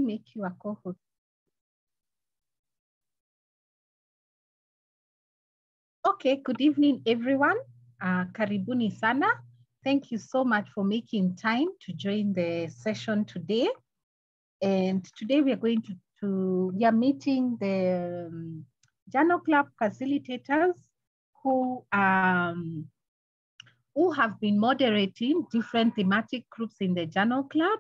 make you a co-host. Okay, good evening, everyone. Karibuni sana. Thank you so much for making time to join the session today. And today we are going we are meeting the Journal Club facilitators who have been moderating different thematic groups in the Journal Club.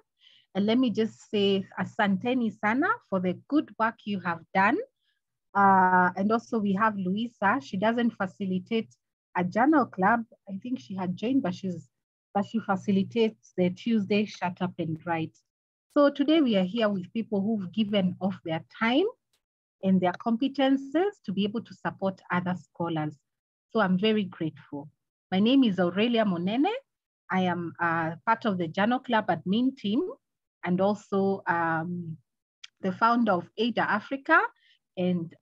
And let me just say asanteni sana for the good work you have done. And also we have Luisa. She doesn't facilitate a Journal Club. I think she had joined, but she facilitates the Tuesday Shut Up and Write. So today we are here with people who've given off their time and their competences to be able to support other scholars. So I'm very grateful. My name is Aurelia Monene. I am part of the Journal Club admin team and also the founder of ADA Africa and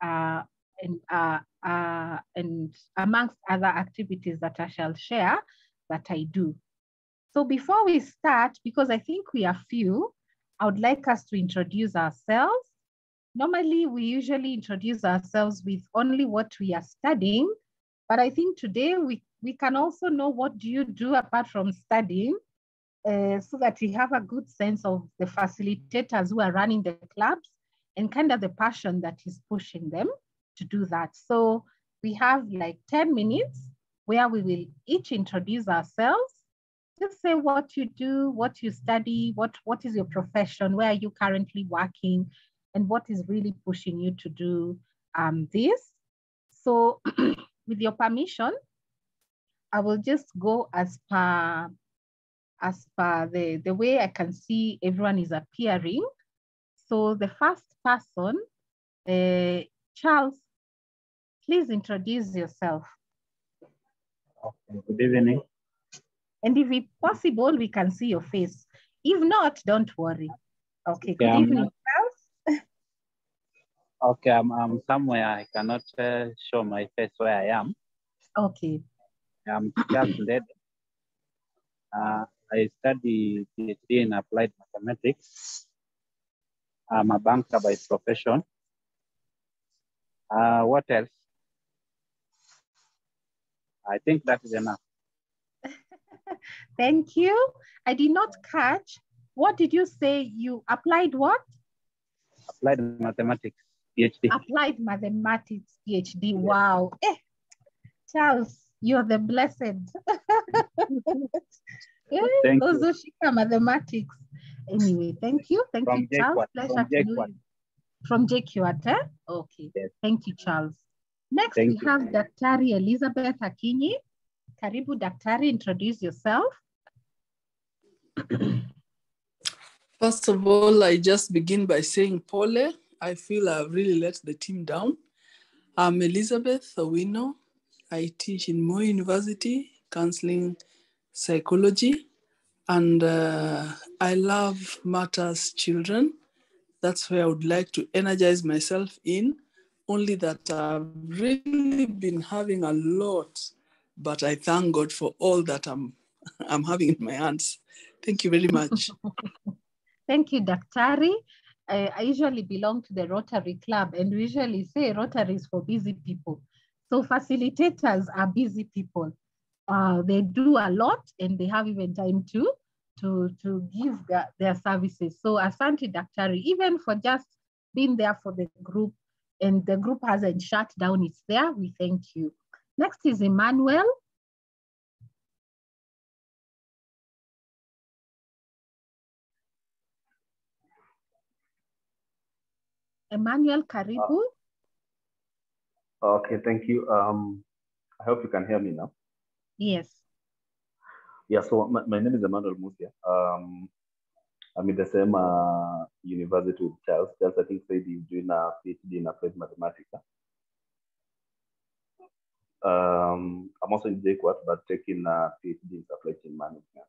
amongst other activities that I shall share that I do. So before we start, because I think we are few, I would like us to introduce ourselves. Normally, we usually introduce ourselves with only what we are studying, but I think today we can also know what do you do apart from studying, so that we have a good sense of the facilitators who are running the clubs and kind of the passion that is pushing them to do that. So we have like 10 minutes where we will each introduce ourselves. Just say what you do, what you study, what is your profession, where are you currently working, and what is really pushing you to do this. So with your permission, I will just go as per the way I can see everyone is appearing. So the first person, Charles, please introduce yourself. Okay, good evening. And if it's possible, we can see your face. If not, don't worry. Okay, good evening, Charles. Okay, I'm somewhere I cannot show my face where I am. Okay. I'm Charles Led. I study PhD in applied mathematics. I'm a banker by profession. What else? I think that is enough. Thank you. I did not catch. What did you say? You applied what? Applied mathematics, PhD. Applied mathematics, PhD. Wow. Charles, you're the blessed. Thank those you. who shika mathematics. Anyway, thank you. Thank you, Charles. Pleasure to know you. From JQuat, eh? Okay. Yes. Thank you, Charles. Next, we have Daktari Elizabeth Akinyi. Karibu, Daktari, introduce yourself. First of all, I just begin by saying Pole. I feel I've really let the team down. I'm Elizabeth Owino. I teach in Moi University, counseling psychology, and I love matters children. That's where I would like to energize myself in, only that I've really been having a lot, but I thank God for all that I'm having in my hands. Thank you very much. Thank you, Daktari. I usually belong to the Rotary Club, and we usually say Rotary is for busy people. So facilitators are busy people. They do a lot, and they have even time to give their services. So asante, Daktari, even for just being there for the group, and the group hasn't shut down, it's there. We thank you. Next is Emmanuel. Emmanuel, Caribou. Okay, thank you. I hope you can hear me now. Yes. Yeah, so my name is Emmanuel Musia. I'm in the same university with Charles. Charles, I think, said he's doing a PhD in applied mathematics. I'm also in JQuat, but taking a PhD in supply chain management.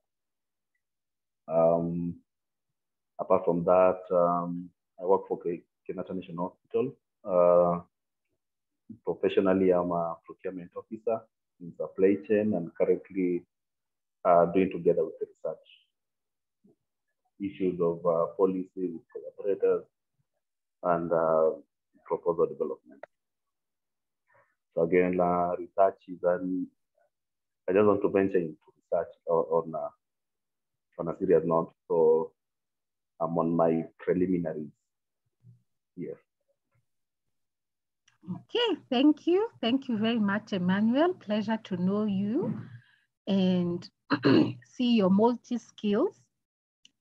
Apart from that, I work for Kenyatta National Hospital. Professionally, I'm a procurement officer in supply chain and currently doing together with the research. issues of policy with collaborators, and proposal development. So again, research is I just want to venture into research on a serious note. So I'm on my preliminaries here. Okay, thank you. Thank you very much, Emmanuel. Pleasure to know you and see your multi-skills.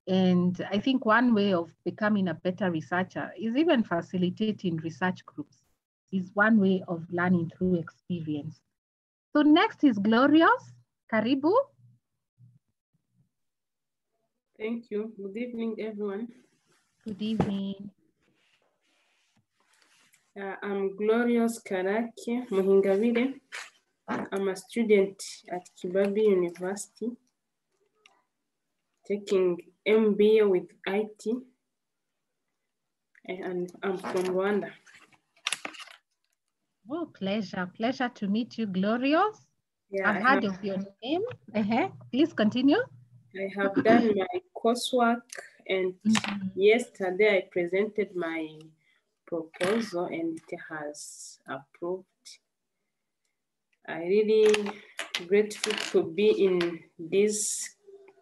And I think one way of becoming a better researcher is even facilitating research groups is one way of learning through experience. So next is Glorios. Caribou. Thank you. Good evening, everyone. Good evening. I'm Glorios Karaki Muhingavire. I'm a student at Kibabi University, taking MBA with IT, and I'm from Rwanda. Oh, pleasure. Pleasure to meet you, Glorios. Yeah, I've heard of your name. Please continue. I have done my coursework, and yesterday I presented my proposal and it has approved. I really grateful to be in this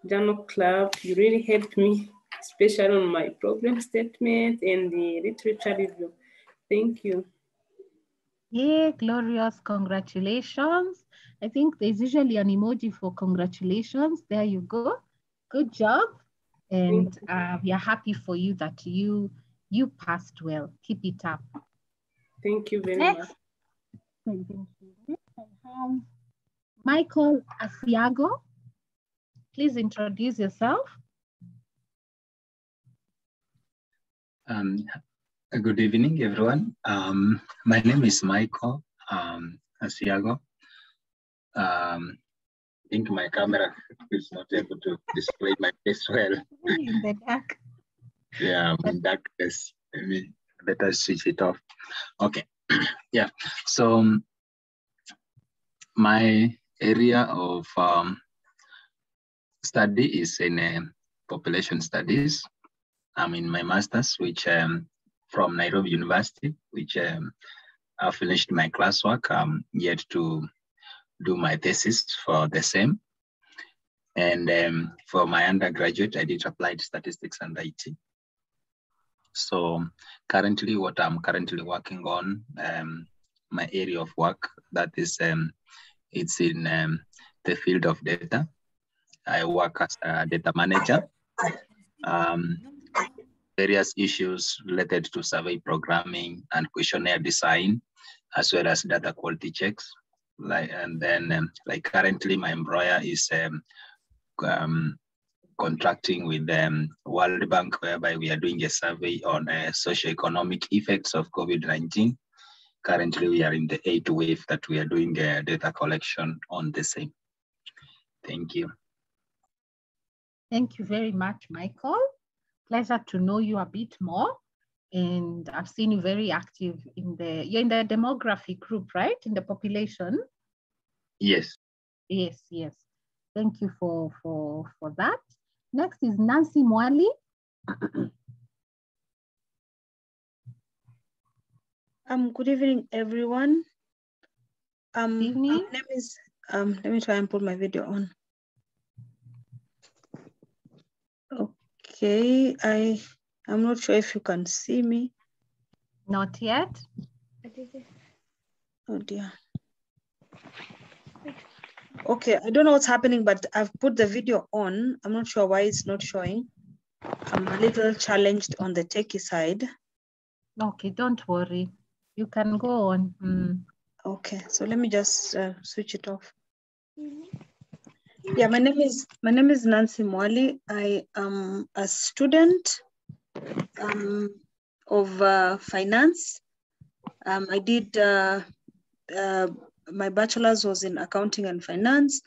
journal club. You really helped me, especially on my problem statement and the literature review. Thank you. Yeah, Glorious, congratulations. I think there's usually an emoji for congratulations. There you go. Good job. And we are happy for you that you passed well. Keep it up. Thank you very much. I have Michael Asiago. Please introduce yourself. Good evening, everyone. My name is Michael Asiago. I think my camera is not able to display my face well. In the dark. Yeah, I'm in darkness. Maybe better switch it off. Okay. Yeah. So my area of study is in population studies. I'm in my master's, which from Nairobi University, which I finished my classwork. I'm yet to do my thesis for the same. And for my undergraduate, I did applied statistics and IT. So currently, what I'm currently working on, my area of work, that is, it's in the field of data. I work as a data manager. Various issues related to survey programming and questionnaire design, as well as data quality checks. And then currently my employer is contracting with World Bank, whereby we are doing a survey on socioeconomic effects of COVID-19. Currently, we are in the 8th wave that we are doing data collection on the same. Thank you. Thank you very much, Michael. Pleasure to know you a bit more. And I've seen you very active you're in the demographic group, right? In the population? Yes. Yes, yes. Thank you for that. Next is Nancy Muali. Good evening, everyone. Good evening. My name is, let me try and put my video on. Okay, I'm not sure if you can see me. Not yet. Oh dear. Okay, I don't know what's happening, but I've put the video on. I'm not sure why it's not showing. I'm a little challenged on the techie side. Okay, don't worry. You can go on. Okay, so let me just switch it off. Yeah, my name is Nancy Muali. I am a student of finance. I did my bachelor's was in accounting and finance,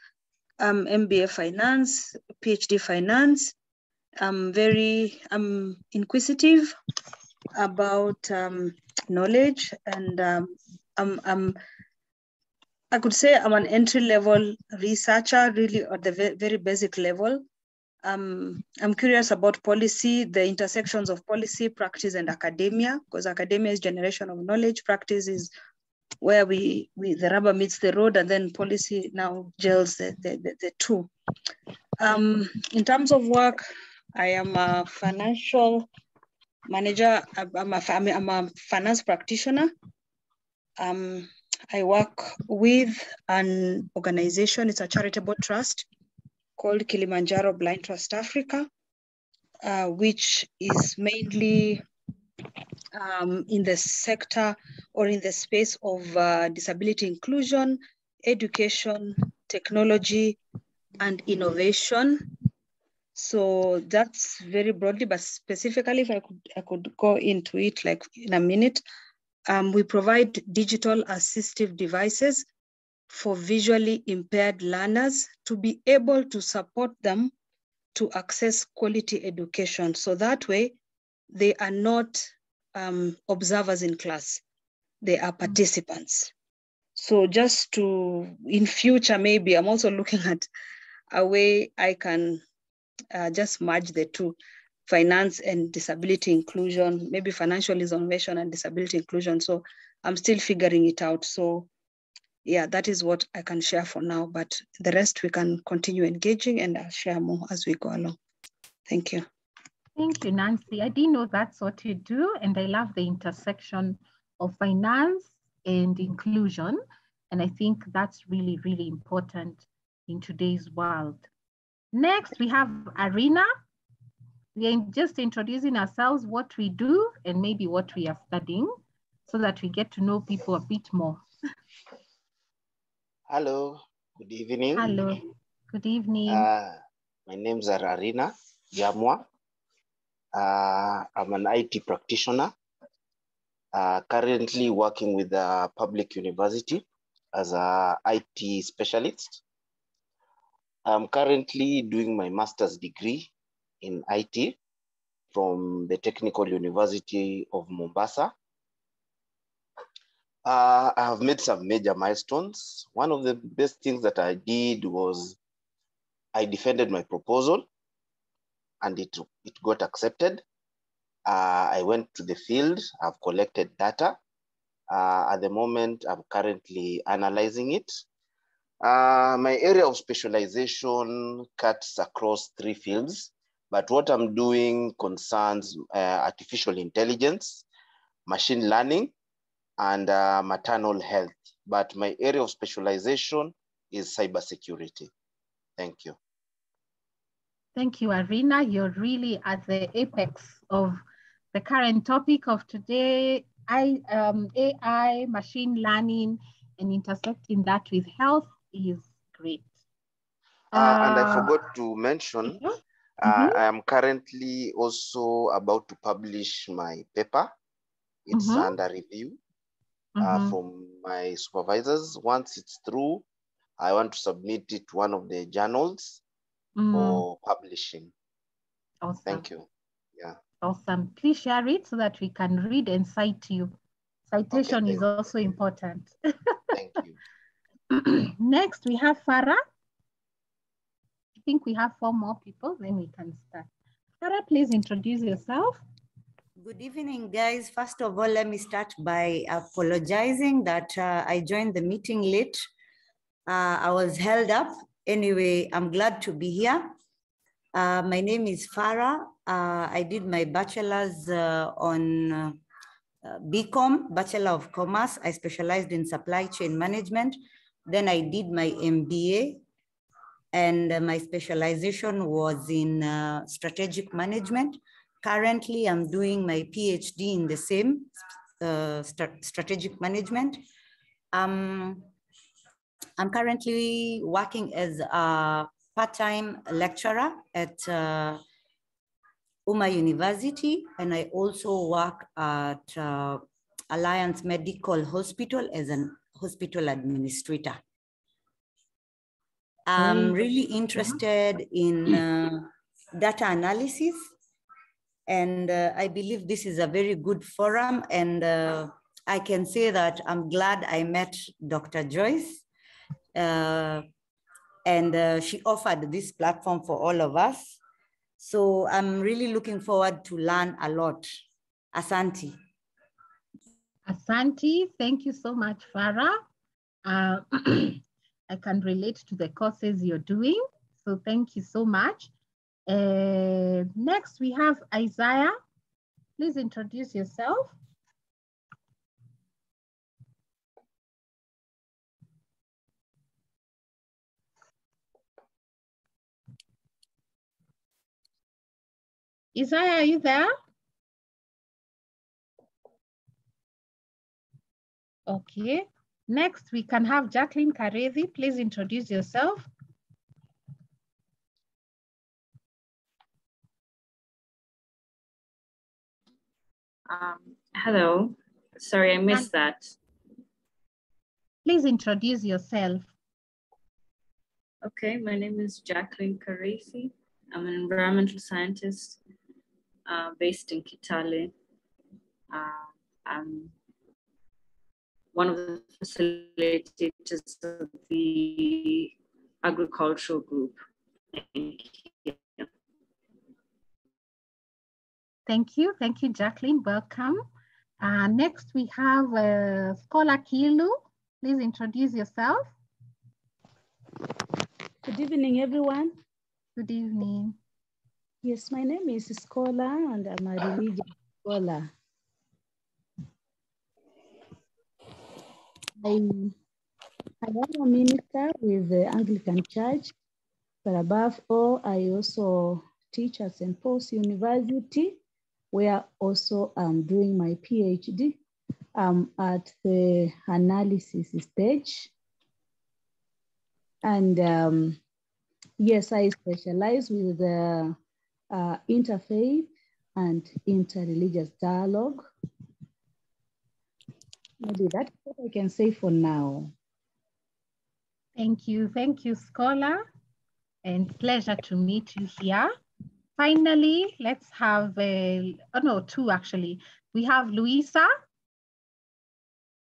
MBA finance, PhD finance. I'm inquisitive about knowledge, and I could say I'm an entry-level researcher, really at the very basic level. I'm curious about policy, the intersections of policy, practice, and academia, because academia is generation of knowledge, practice is where the rubber meets the road, and then policy now gels the two. In terms of work, I am a financial manager. I'm a finance practitioner. I work with an organization. It's a charitable trust called Kilimanjaro Blind Trust Africa, which is mainly in the sector or in the space of disability inclusion, education, technology, and innovation. So that's very broadly, but specifically, if I could go into it like in a minute, we provide digital assistive devices for visually impaired learners to be able to support them to access quality education. So that way, they are not observers in class, they are participants. So just to, in future, maybe I'm also looking at a way I can just merge the two, finance and disability inclusion, maybe financial innovation and disability inclusion. So I'm still figuring it out. So yeah, that is what I can share for now, but the rest we can continue engaging and I'll share more as we go along. Thank you. Thank you, Nancy. I didn't know that's what you do, and I love the intersection of finance and inclusion. And I think that's really, really important in today's world. Next, we have Arena. We are just introducing ourselves, what we do, and maybe what we are studying, so that we get to know people a bit more. Hello, good evening. Hello, good evening. My name is Arina Jamwa. I'm an IT practitioner, currently working with a public university as an IT specialist. I'm currently doing my master's degree in IT from the Technical University of Mombasa. I have made some major milestones. One of the best things that I did was I defended my proposal and it got accepted. I went to the field, I've collected data. At the moment, I'm currently analyzing it. My area of specialization cuts across 3 fields, but what I'm doing concerns artificial intelligence, machine learning, and maternal health. But my area of specialization is cybersecurity. Thank you. Thank you, Arina. You're really at the apex of the current topic of today, AI, machine learning, and intersecting that with health is great. And I forgot to mention, I am currently also about to publish my paper. It's under review from my supervisors. Once it's through, I want to submit it to one of the journals for publishing. Awesome. Thank you. Yeah. Awesome. Please share it so that we can read and cite you. Citation is also important. Thank you. Next, we have Farah. I think we have 4 more people, then we can start. Farah, please introduce yourself. Good evening, guys. First of all, let me start by apologizing that I joined the meeting late. I was held up. Anyway, I'm glad to be here. My name is Farah. I did my bachelor's on BCom, Bachelor of Commerce. I specialized in supply chain management. Then I did my MBA, and my specialization was in strategic management. Currently, I'm doing my PhD in the same strategic management. I'm currently working as a part-time lecturer at Uma University, and I also work at Alliance Medical Hospital as a hospital administrator. I'm really interested in data analysis, and I believe this is a very good forum, and I can say that I'm glad I met Dr. Joyce, and she offered this platform for all of us. So I'm really looking forward to learn a lot. Asante. Asante, thank you so much, Farah. I can relate to the courses you're doing, so thank you so much. Next, we have Isaiah. Please introduce yourself. Isaiah, are you there? Okay. Next, we can have Jacqueline Karezi. Please introduce yourself. Hello. Sorry, I missed that. Please introduce yourself. Okay, my name is Jacqueline Karezi. I'm an environmental scientist based in Kitale. I'm one of the facilitators of the agricultural group. Thank you. Thank you, Jacqueline, welcome. Next we have Scholar Kilu. Please introduce yourself. Good evening, everyone. Good evening. Yes, my name is Scholar and I'm a religious scholar. I am a minister with the Anglican Church, but above all, I also teach at St. Paul's University, where also I'm doing my PhD. I'm at the analysis stage. And yes, I specialize with the interfaith and interreligious dialogue. Maybe that's what I can say for now. Thank you, Scholar, and pleasure to meet you here. Finally, let's have, two actually. We have Luisa,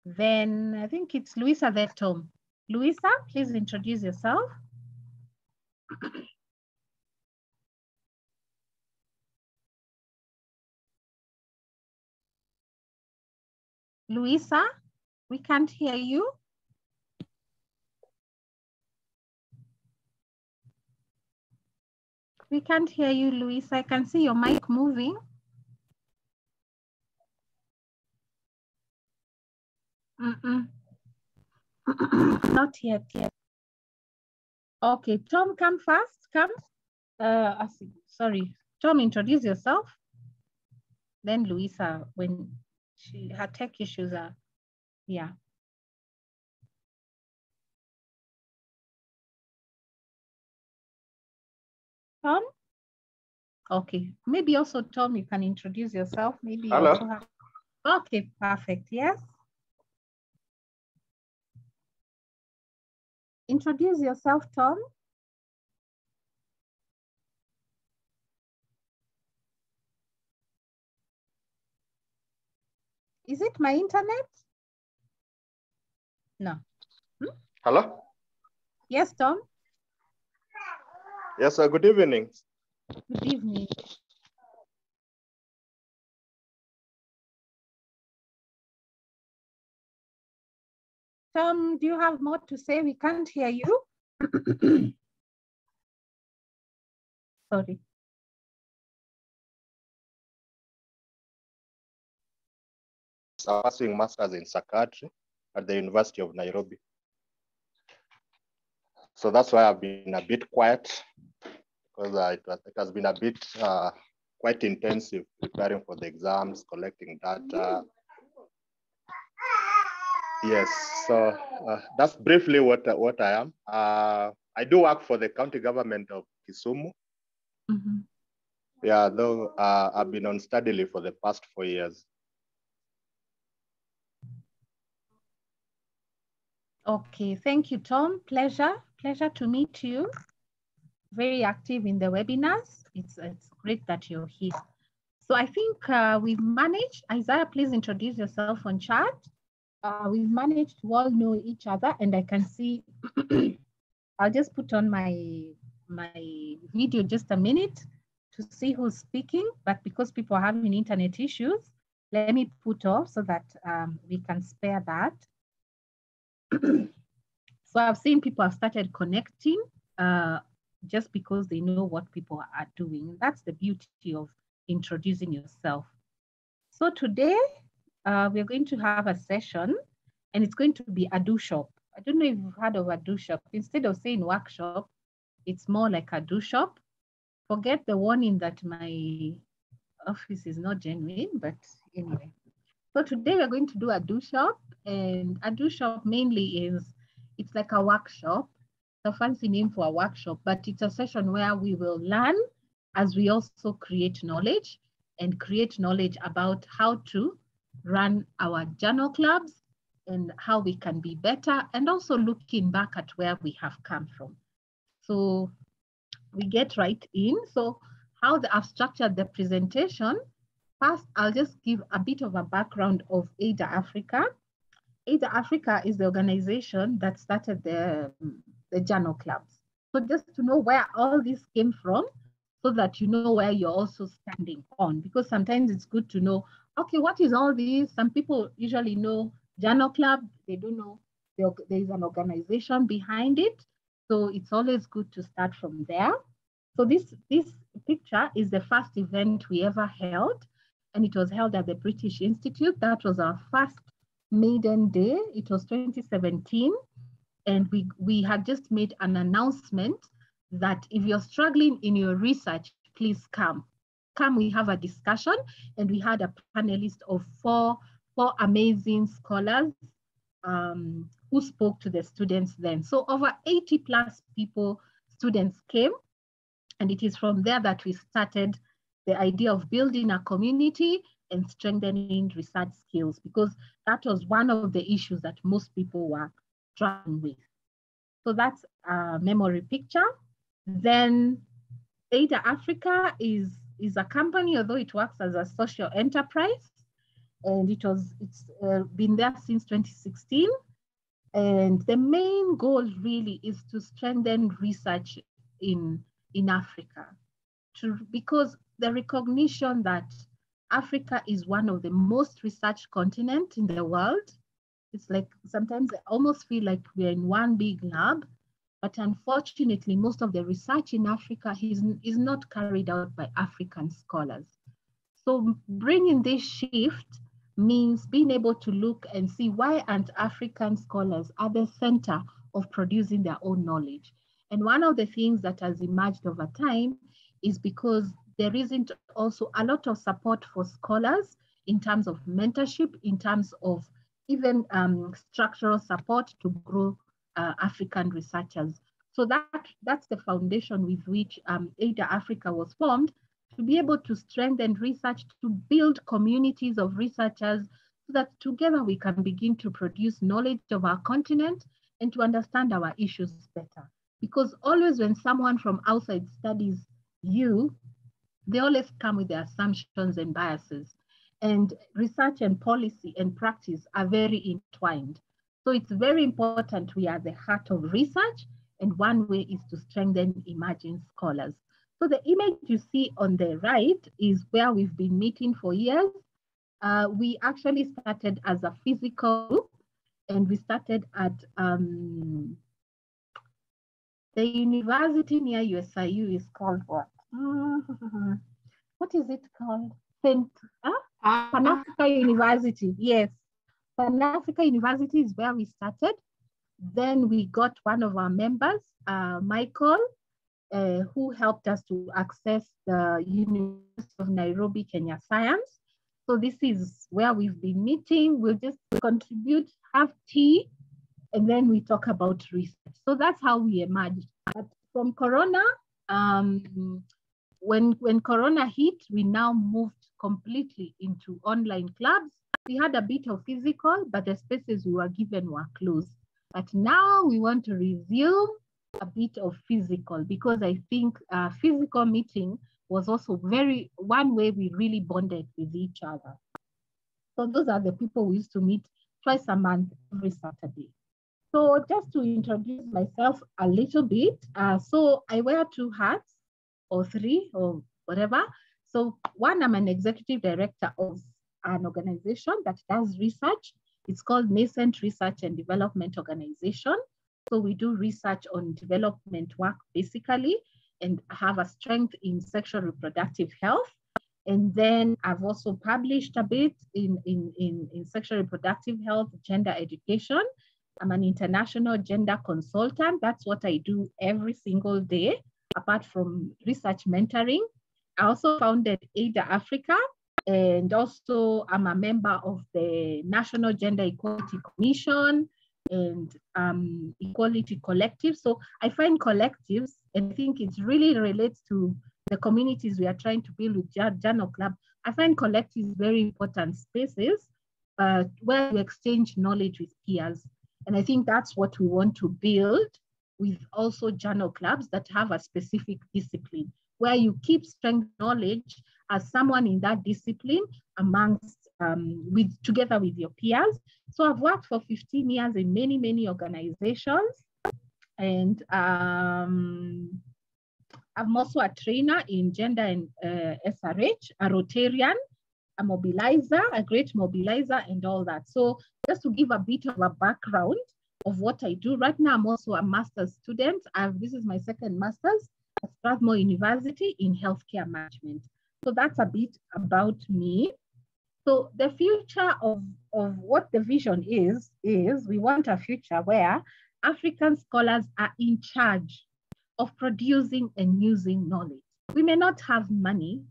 then I think it's Luisa, then Tom. Luisa, please introduce yourself. Luisa, we can't hear you. We can't hear you, Luisa. I can see your mic moving. Not yet. Okay, Tom, come first. Come. Sorry, Tom, introduce yourself. Then Luisa, when her tech issues are, yeah. Tom? Okay, maybe also Tom, you can introduce yourself. Maybe Hello. also have... Okay, perfect, yes. Introduce yourself, Tom. Is it my internet? No. Hello? Yes, Tom. Yes, good evening. Good evening. Tom, do you have more to say? We can't hear you. Sorry. I'm pursuing Masters in Psychiatry at the University of Nairobi. So that's why I've been a bit quiet, because it has been a bit quite intensive preparing for the exams, collecting data. Yes, so that's briefly what I am. I do work for the county government of Kisumu. Mm-hmm. Yeah, though I've been on study leave for the past 4 years. Okay, thank you, Tom. Pleasure to meet you. Very active in the webinars. It's great that you're here. So I think we've managed. Isaiah, please introduce yourself on chat. We've managed to all know each other, and I can see. I'll just put on my video just a minute to to see who's speaking, but because people are having internet issues, let me put off so that we can spare that. So I've seen people have started connecting just because they know what people are doing. That's the beauty of introducing yourself. So today we're going to have a session, and it's going to be a do shop. I don't know if you've heard of a do shop. Instead of saying workshop, it's more like a do shop. Forget the warning that my office is not genuine, but anyway. So today we're going to do a do shop, and a do shop mainly is, it's like a workshop. It's a fancy name for a workshop, but it's a session where we will learn as we also create knowledge, and create knowledge about how to run our journal clubs and how we can be better, and also looking back at where we have come from. So we get right in. So how I've structured the presentation, first I'll just give a bit of a background of AIDA Africa. AIDA Africa is the organization that started the journal clubs. So just to know where all this came from, so that you know where you're also standing on, because sometimes it's good to know, okay, what is all this? Some people usually know journal club, they don't know there is an organization behind it. So it's always good to start from there. So this picture is the first event we ever held, and it was held at the British Institute. That was our first maiden day. It was 2017, and we had just made an announcement that if you're struggling in your research, please come. We have a discussion, and we had a panelist of four amazing scholars who spoke to the students then. So over 80 plus students came, and it is from there that we started the idea of building a community and strengthening research skills, because that was one of the issues that most people were struggling with. So that's a memory picture. Then AIDA Africa is a company, although it works as a social enterprise, and it's been there since 2016. And the main goal really is to strengthen research in Africa, because the recognition that Africa is one of the most researched continents in the world. It's like sometimes I almost feel like we're in one big lab, but unfortunately, most of the research in Africa is not carried out by African scholars. So bringing this shift means being able to look and see why aren't African scholars at the center of producing their own knowledge. And one of the things that has emerged over time is because there isn't also a lot of support for scholars in terms of mentorship, in terms of even structural support to grow African researchers. So that's the foundation with which AIDA Africa was formed, to be able to strengthen research, to build communities of researchers, so that together we can begin to produce knowledge of our continent and to understand our issues better. Because always when someone from outside studies you, they always come with their assumptions and biases. And research and policy and practice are very entwined. So it's very important we are at the heart of research, and one way is to strengthen emerging scholars. So the image you see on the right is where we've been meeting for years. We actually started as a physical group, and we started at the university near USIU is called what? What is it called? Pan-Africa University, yes. Pan-Africa University is where we started. Then we got one of our members, Michael, who helped us to access the University of Nairobi, Kenya Science. So this is where we've been meeting. We'll just contribute, have tea, and then we talk about research. So that's how we emerged. But from Corona, when Corona hit, we now moved completely into online clubs. We had a bit of physical, but the spaces we were given were closed. But now we want to resume a bit of physical, because I think physical meeting was also one way we really bonded with each other. So those are the people we used to meet twice a month, every Saturday. So just to introduce myself a little bit, so I wear 2 hats, or 3, or whatever. So one, I'm an executive director of an organization that does research. It's called Nascent Research and Development Organization. So we do research on development work basically, and have a strength in sexual reproductive health. And then I've also published a bit in sexual reproductive health, gender education. I'm an international gender consultant. That's what I do every single day, apart from research mentoring. I also founded AIDA Africa, and also I'm a member of the National Gender Equality Commission and Equality Collective. So I find collectives, and I think it really relates to the communities we are trying to build with Journal Club. I find collectives very important spaces where we exchange knowledge with peers. And I think that's what we want to build with also journal clubs that have a specific discipline, where you keep strength knowledge as someone in that discipline amongst, together with your peers. So I've worked for 15 years in many, many organizations. And I'm also a trainer in gender and SRH, a Rotarian, a mobilizer, a great mobilizer, and all that. So just to give a bit of a background of what I do, right now I'm also a master's student. This is my second master's at Strathmore University in healthcare management. So that's a bit about me. So the future of what the vision is we want a future where African scholars are in charge of producing and using knowledge. We may not have money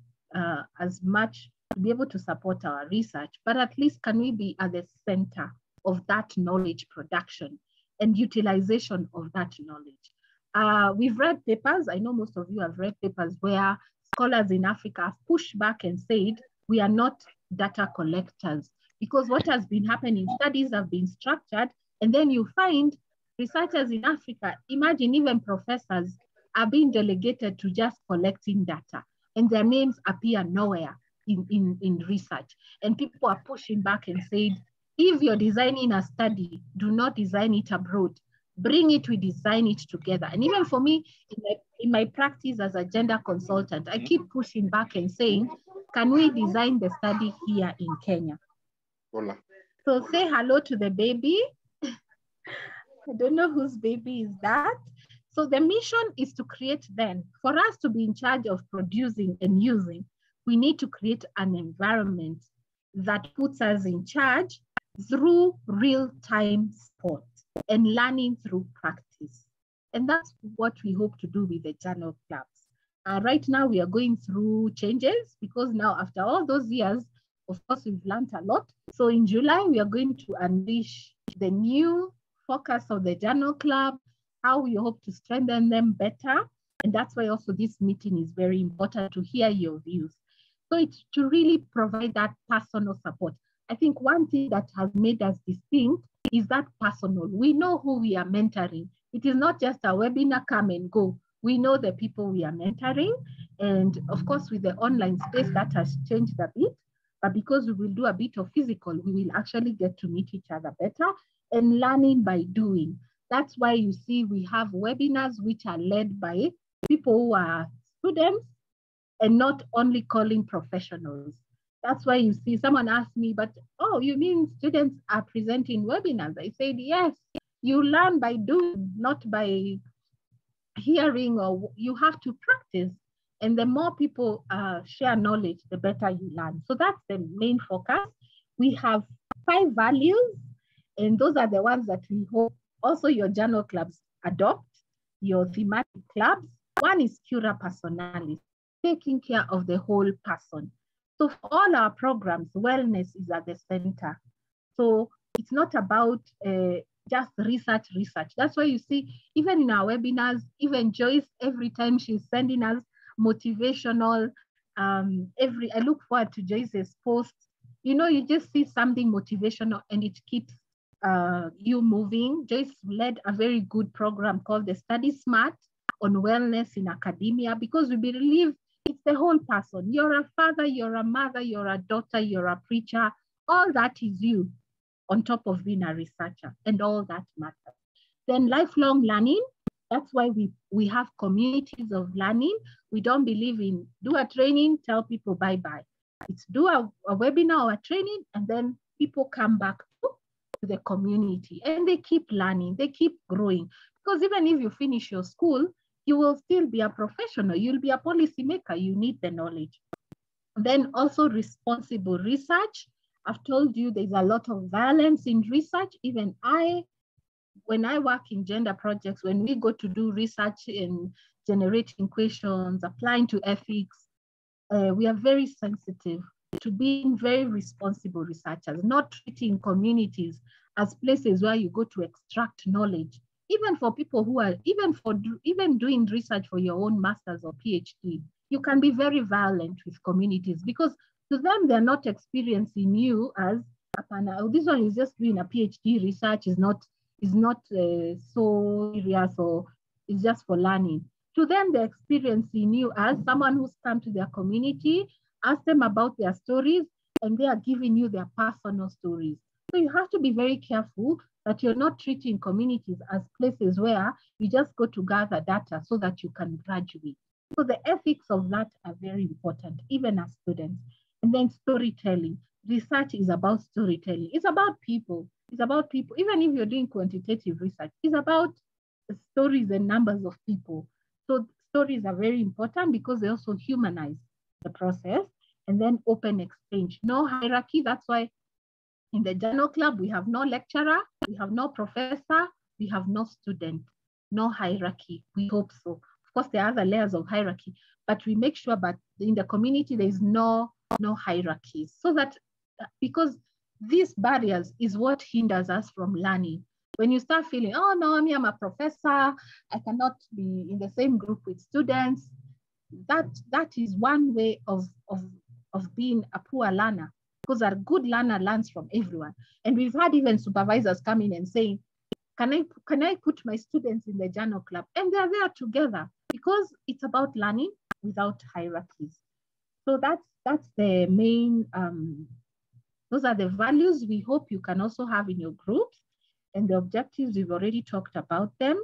as much to be able to support our research, but at least can we be at the center of that knowledge production and utilization of that knowledge. We've read papers, I know most of you have read papers where scholars in Africa have pushed back and said, we are not data collectors, because what has been happening, studies have been structured, and then you find researchers in Africa, imagine even professors, are being delegated to just collecting data, and their names appear nowhere in research. And people are pushing back and saying, if you're designing a study, do not design it abroad. Bring it, we design it together. And even for me, in my practice as a gender consultant, I keep pushing back and saying, can we design the study here in Kenya? Hola. So say hello to the baby. I don't know whose baby is that. So the mission is to create then, for us to be in charge of producing and using, we need to create an environment that puts us in charge through real-time support and learning through practice. And that's what we hope to do with the journal clubs. Right now, we are going through changes because now after all those years, of course, we've learned a lot. So in July, we are going to unleash the new focus of the journal club, how we hope to strengthen them better. And that's why also this meeting is very important to hear your views. So it's to really provide that personal support. I think one thing that has made us distinct is that personal. We know who we are mentoring. It is not just a webinar, come and go. We know the people we are mentoring. And of course, with the online space, that has changed a bit. But because we will do a bit of physical, we will actually get to meet each other better and learning by doing. That's why you see we have webinars which are led by people who are students and not only calling professionals. That's why you see someone asked me, but, oh, you mean students are presenting webinars? I said, yes, you learn by doing, not by hearing, or you have to practice. And the more people share knowledge, the better you learn. So that's the main focus. We have 5 values, and those are the ones that we hope also your journal clubs adopt, your thematic clubs. One is cura personalis, taking care of the whole person. So for all our programs, wellness is at the center. So it's not about just research. That's why you see, even in our webinars, even Joyce, every time she's sending us motivational, I look forward to Joyce's posts. You know, you just see something motivational and it keeps you moving. Joyce led a very good program called the Study Smart on wellness in academia, because we believe it's the whole person. You're a father, you're a mother, you're a daughter, you're a preacher. All that is you on top of being a researcher, and all that matters. Then lifelong learning. That's why we have communities of learning We don't believe in do a training, tell people bye-bye. It's do a webinar or a training, and then people come back to the community and they keep learning, they keep growing. Because even if you finish your school, you will still be a professional. You'll be a policymaker. You need the knowledge. Then also responsible research. I've told you there's a lot of violence in research. Even when I work in gender projects, when we go to do research in generating questions, applying to ethics, we are very sensitive to being very responsible researchers, not treating communities as places where you go to extract knowledge. Even for people who are, even doing research for your own master's or PhD, you can be very violent with communities because to them, they're not experiencing you as, this one is just doing a PhD research, is not so serious or it's just for learning. To them, they're experiencing you as someone who's come to their community, ask them about their stories, and they are giving you their personal stories. So you have to be very careful that you're not treating communities as places where you just go to gather data so that you can graduate. So the ethics of that are very important, even as students. And then storytelling. Research is about storytelling. It's about people. It's about people. Even if you're doing quantitative research, it's about stories and numbers of people. So stories are very important because they also humanize the process. And then open exchange. No hierarchy. That's why in the journal club, we have no lecturer, we have no professor, we have no student, no hierarchy. We hope so. Of course, there are other layers of hierarchy, but we make sure that in the community, there is no hierarchies. So that, because these barriers is what hinders us from learning. When you start feeling, oh no, I'm a professor, I cannot be in the same group with students, that is one way of being a poor learner. Because a good learner learns from everyone. And we've had even supervisors come in and saying, can I put my students in the journal club? And they're there together because it's about learning without hierarchies. So that's the main, those are the values we hope you can also have in your groups. And the objectives, we've already talked about them,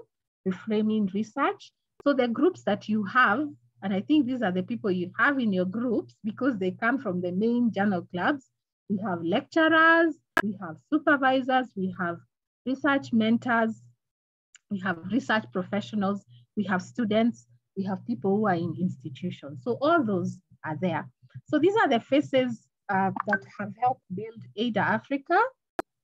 reframing research. So the groups that you have, and I think these are the people you have in your groups because they come from the main journal clubs. We have lecturers, we have supervisors, we have research mentors, we have research professionals, we have students, we have people who are in institutions. So all those are there. So these are the faces that have helped build ADA Africa.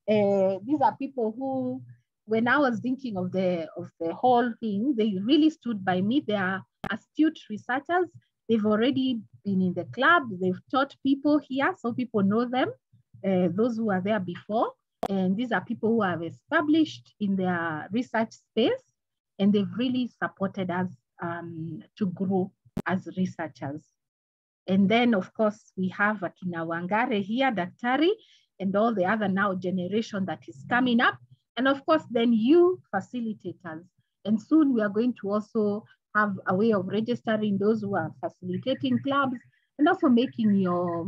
These are people who, when I was thinking of the whole thing, they really stood by me. They are astute researchers. They've already been in the club. They've taught people here, so people know them, those who are there before. And these are people who have established in their research space, and they've really supported us to grow as researchers. And then, of course, we have Akina Wangare here, Daktari, and all the other now generation that is coming up. And of course, then you facilitators. And soon we are going to also have a way of registering those who are facilitating clubs and also making your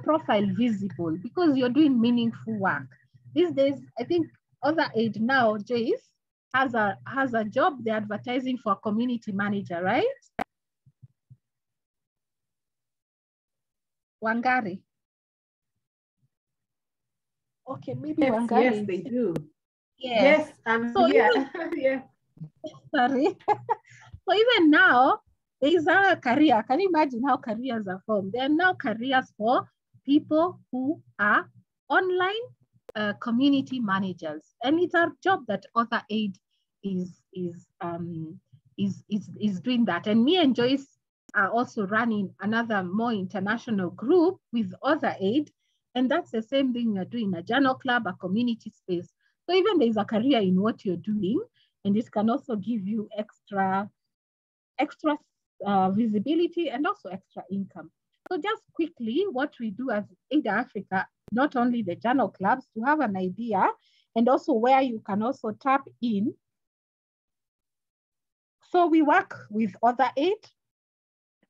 profile visible because you're doing meaningful work. These days, I think Other Aid now, Jace, has a job. They're advertising for a community manager, right? Wangari. Okay, maybe yes, Wangari. Yes, they do. Yes, I'm so here. Even, Yeah. Sorry. So even now, there is a career. Can you imagine how careers are formed? There are now careers for people who are online community managers, and it's a job that Other Aid is doing that. And me and Joyce are also running another more international group with Other Aid, and that's the same thing we're doing: a journal club, a community space. So even there's a career in what you're doing, and this can also give you extra visibility and also extra income. So just quickly, what we do as ADA Africa, not only the journal clubs, to have an idea, and also where you can also tap in. So we work with Other Aid.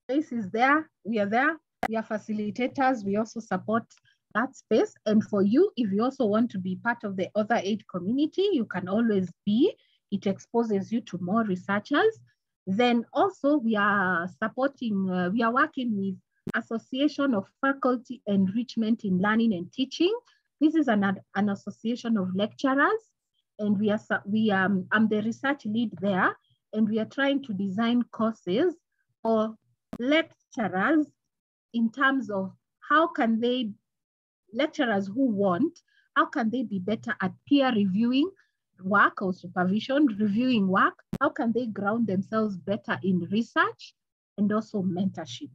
Space is there, we are there, we are facilitators, we also support that space. And for you, if you also want to be part of the Other Aid community, you can always be. It exposes you to more researchers. Then also we are supporting, we are working with Association of Faculty Enrichment in Learning and Teaching. This is an association of lecturers, and I'm the research lead there, and we are trying to design courses for lecturers in terms of how can they, lecturers who want, how can they be better at peer reviewing work or supervision, reviewing work? How can they ground themselves better in research and also mentorship?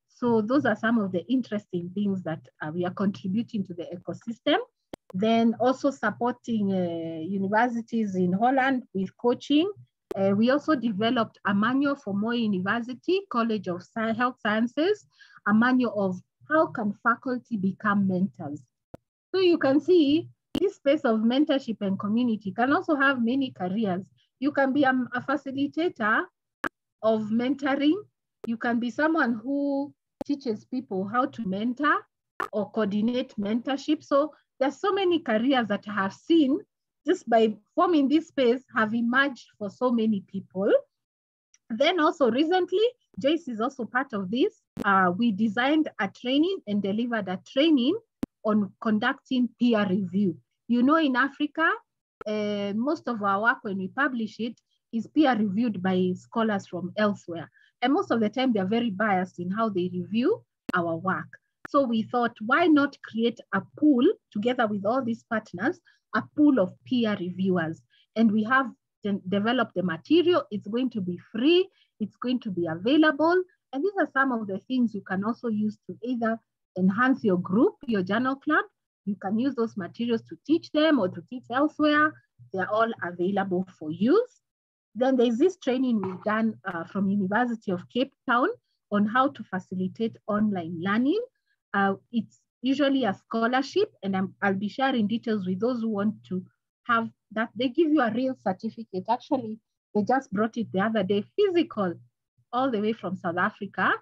So those are some of the interesting things that we are contributing to the ecosystem. Then also supporting universities in Holland with coaching. We also developed a manual for Moi University, College of Health Sciences, a manual of how can faculty become mentors. So you can see this space of mentorship and community can also have many careers. You can be a facilitator of mentoring. You can be someone who teaches people how to mentor or coordinate mentorship. So there's so many careers that I have seen just by forming this space have emerged for so many people. Then also recently, Joyce is also part of this. We designed a training and delivered a training on conducting peer review. You know, in Africa, most of our work when we publish it is peer reviewed by scholars from elsewhere. And most of the time they're very biased in how they review our work. So we thought, why not create a pool together with all these partners, a pool of peer reviewers? And we have developed the material. It's going to be free. It's going to be available. And these are some of the things you can also use to either enhance your group, your journal club. You can use those materials to teach them or to teach elsewhere. They're all available for use. Then there's this training we've done from University of Cape Town on how to facilitate online learning. It's usually a scholarship, and I'll be sharing details with those who want to have that. They give you a real certificate. Actually, they just brought it the other day, physical, all the way from South Africa.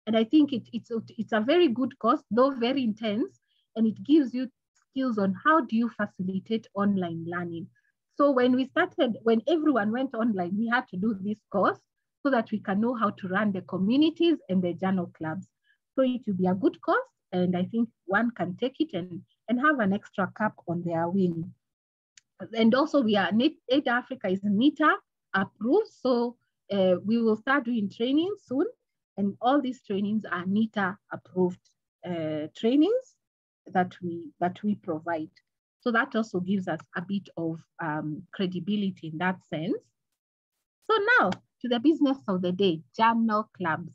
And I think it's a very good course, though very intense, and it gives you skills on how do you facilitate online learning. So when we started, when everyone went online, we had to do this course so that we can know how to run the communities and the journal clubs. So it will be a good course, and I think one can take it and have an extra cap on their wing. And also we are, Aid Africa is NITA approved, so we will start doing training soon, and all these trainings are NITA approved trainings that we provide. So that also gives us a bit of credibility in that sense. So now to the business of the day, journal clubs.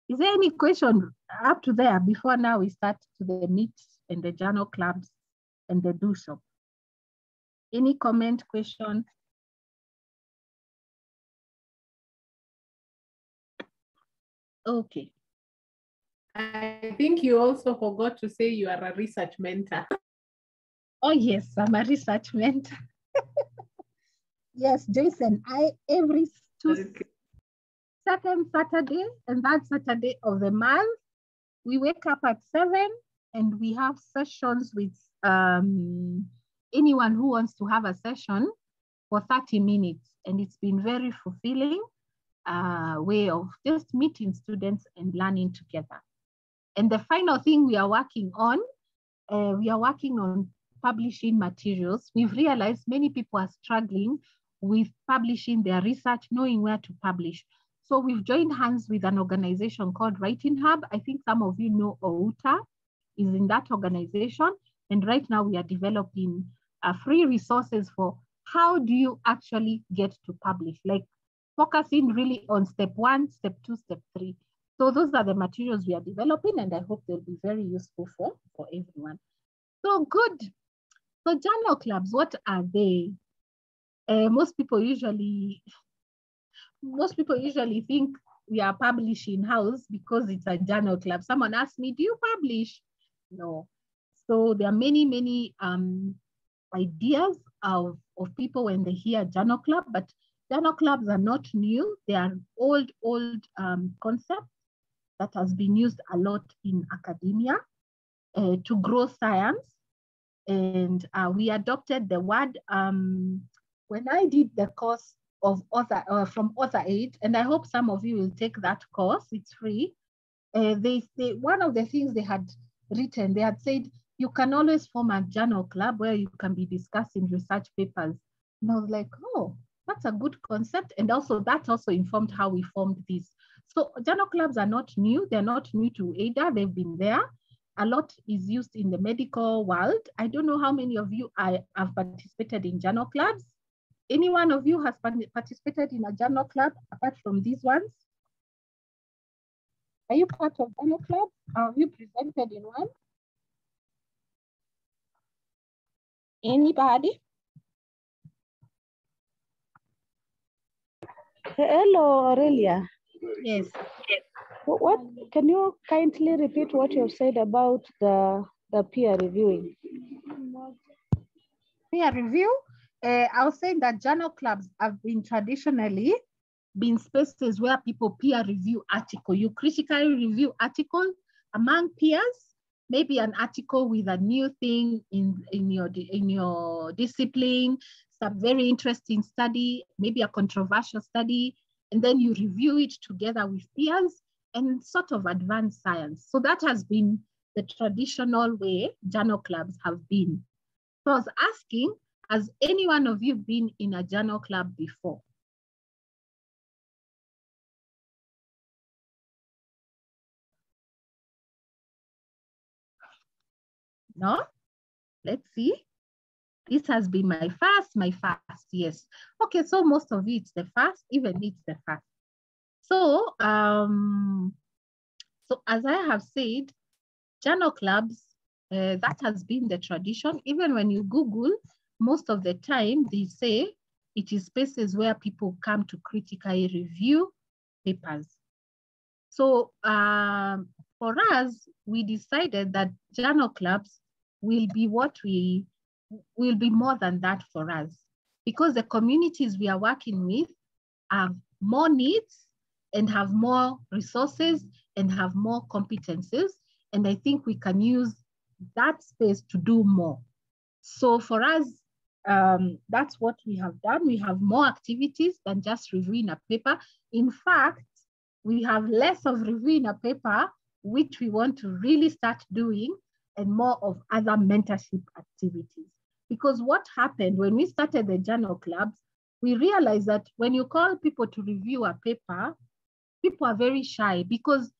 Is there any question up to there before now we start to the meat and the journal clubs and the do shop? Any comment, question? Okay. I think you also forgot to say you are a research mentor. Oh yes, I'm a research mentor. Yes, Jason, every second Saturday and that Saturday of the month, we wake up at 7 and we have sessions with anyone who wants to have a session for 30 minutes. And it's been very fulfilling way of just meeting students and learning together. And the final thing we are working on publishing materials. We've realized many people are struggling with publishing their research, knowing where to publish. So we've joined hands with an organization called Writing Hub. I think some of you know Outa is in that organization. And right now we are developing free resources for how do you actually get to publish, like focusing really on step 1, step 2, step 3. So those are the materials we are developing, and I hope they'll be very useful for everyone. So good. So journal clubs, what are they? Most people usually think we are publishing house because it's a journal club. Someone asked me, do you publish? No. So there are many ideas of people when they hear journal club, but journal clubs are not new. They are old concept that has been used a lot in academia to grow science. And we adopted the word, when I did the course of author from Author Aid, and I hope some of you will take that course. It's free. One of the things they had written, they had said, you can always form a journal club where you can be discussing research papers. And I was like, oh, that's a good concept. And also that also informed how we formed this. So journal clubs are not new. They're not new to ADA. They've been there. A lot is used in the medical world. I don't know how many of you have participated in journal clubs. Any one of you has participated in a journal club apart from these ones? Are you part of journal club? Have you presented in one? Anybody? Hello, Aurelia. Yes. What can you kindly repeat what you've said about the peer reviewing? Peer review? I was saying that journal clubs have been traditionally been spaces where people peer review article. You critically review articles among peers, maybe an article with a new thing in your discipline, some very interesting study, maybe a controversial study, and then you review it together with peers and sort of advance science. So that has been the traditional way journal clubs have been. So I was asking, has any one of you been in a journal club before? No? Let's see. This has been my first, yes. Okay, so most of you, it's the first, even me, it's the first. So, so as I have said, journal clubs, that has been the tradition. Even when you Google, most of the time they say it is spaces where people come to critically review papers. So for us, we decided that journal clubs will be will be more than that for us, because the communities we are working with have more needs and have more resources and have more competencies. And I think we can use that space to do more. So for us, that's what we have done. We have more activities than just reviewing a paper. In fact, we have less of reviewing a paper, which we want to really start doing, and more of other mentorship activities. Because what happened when we started the journal clubs, we realized that when you call people to review a paper, people are very shy because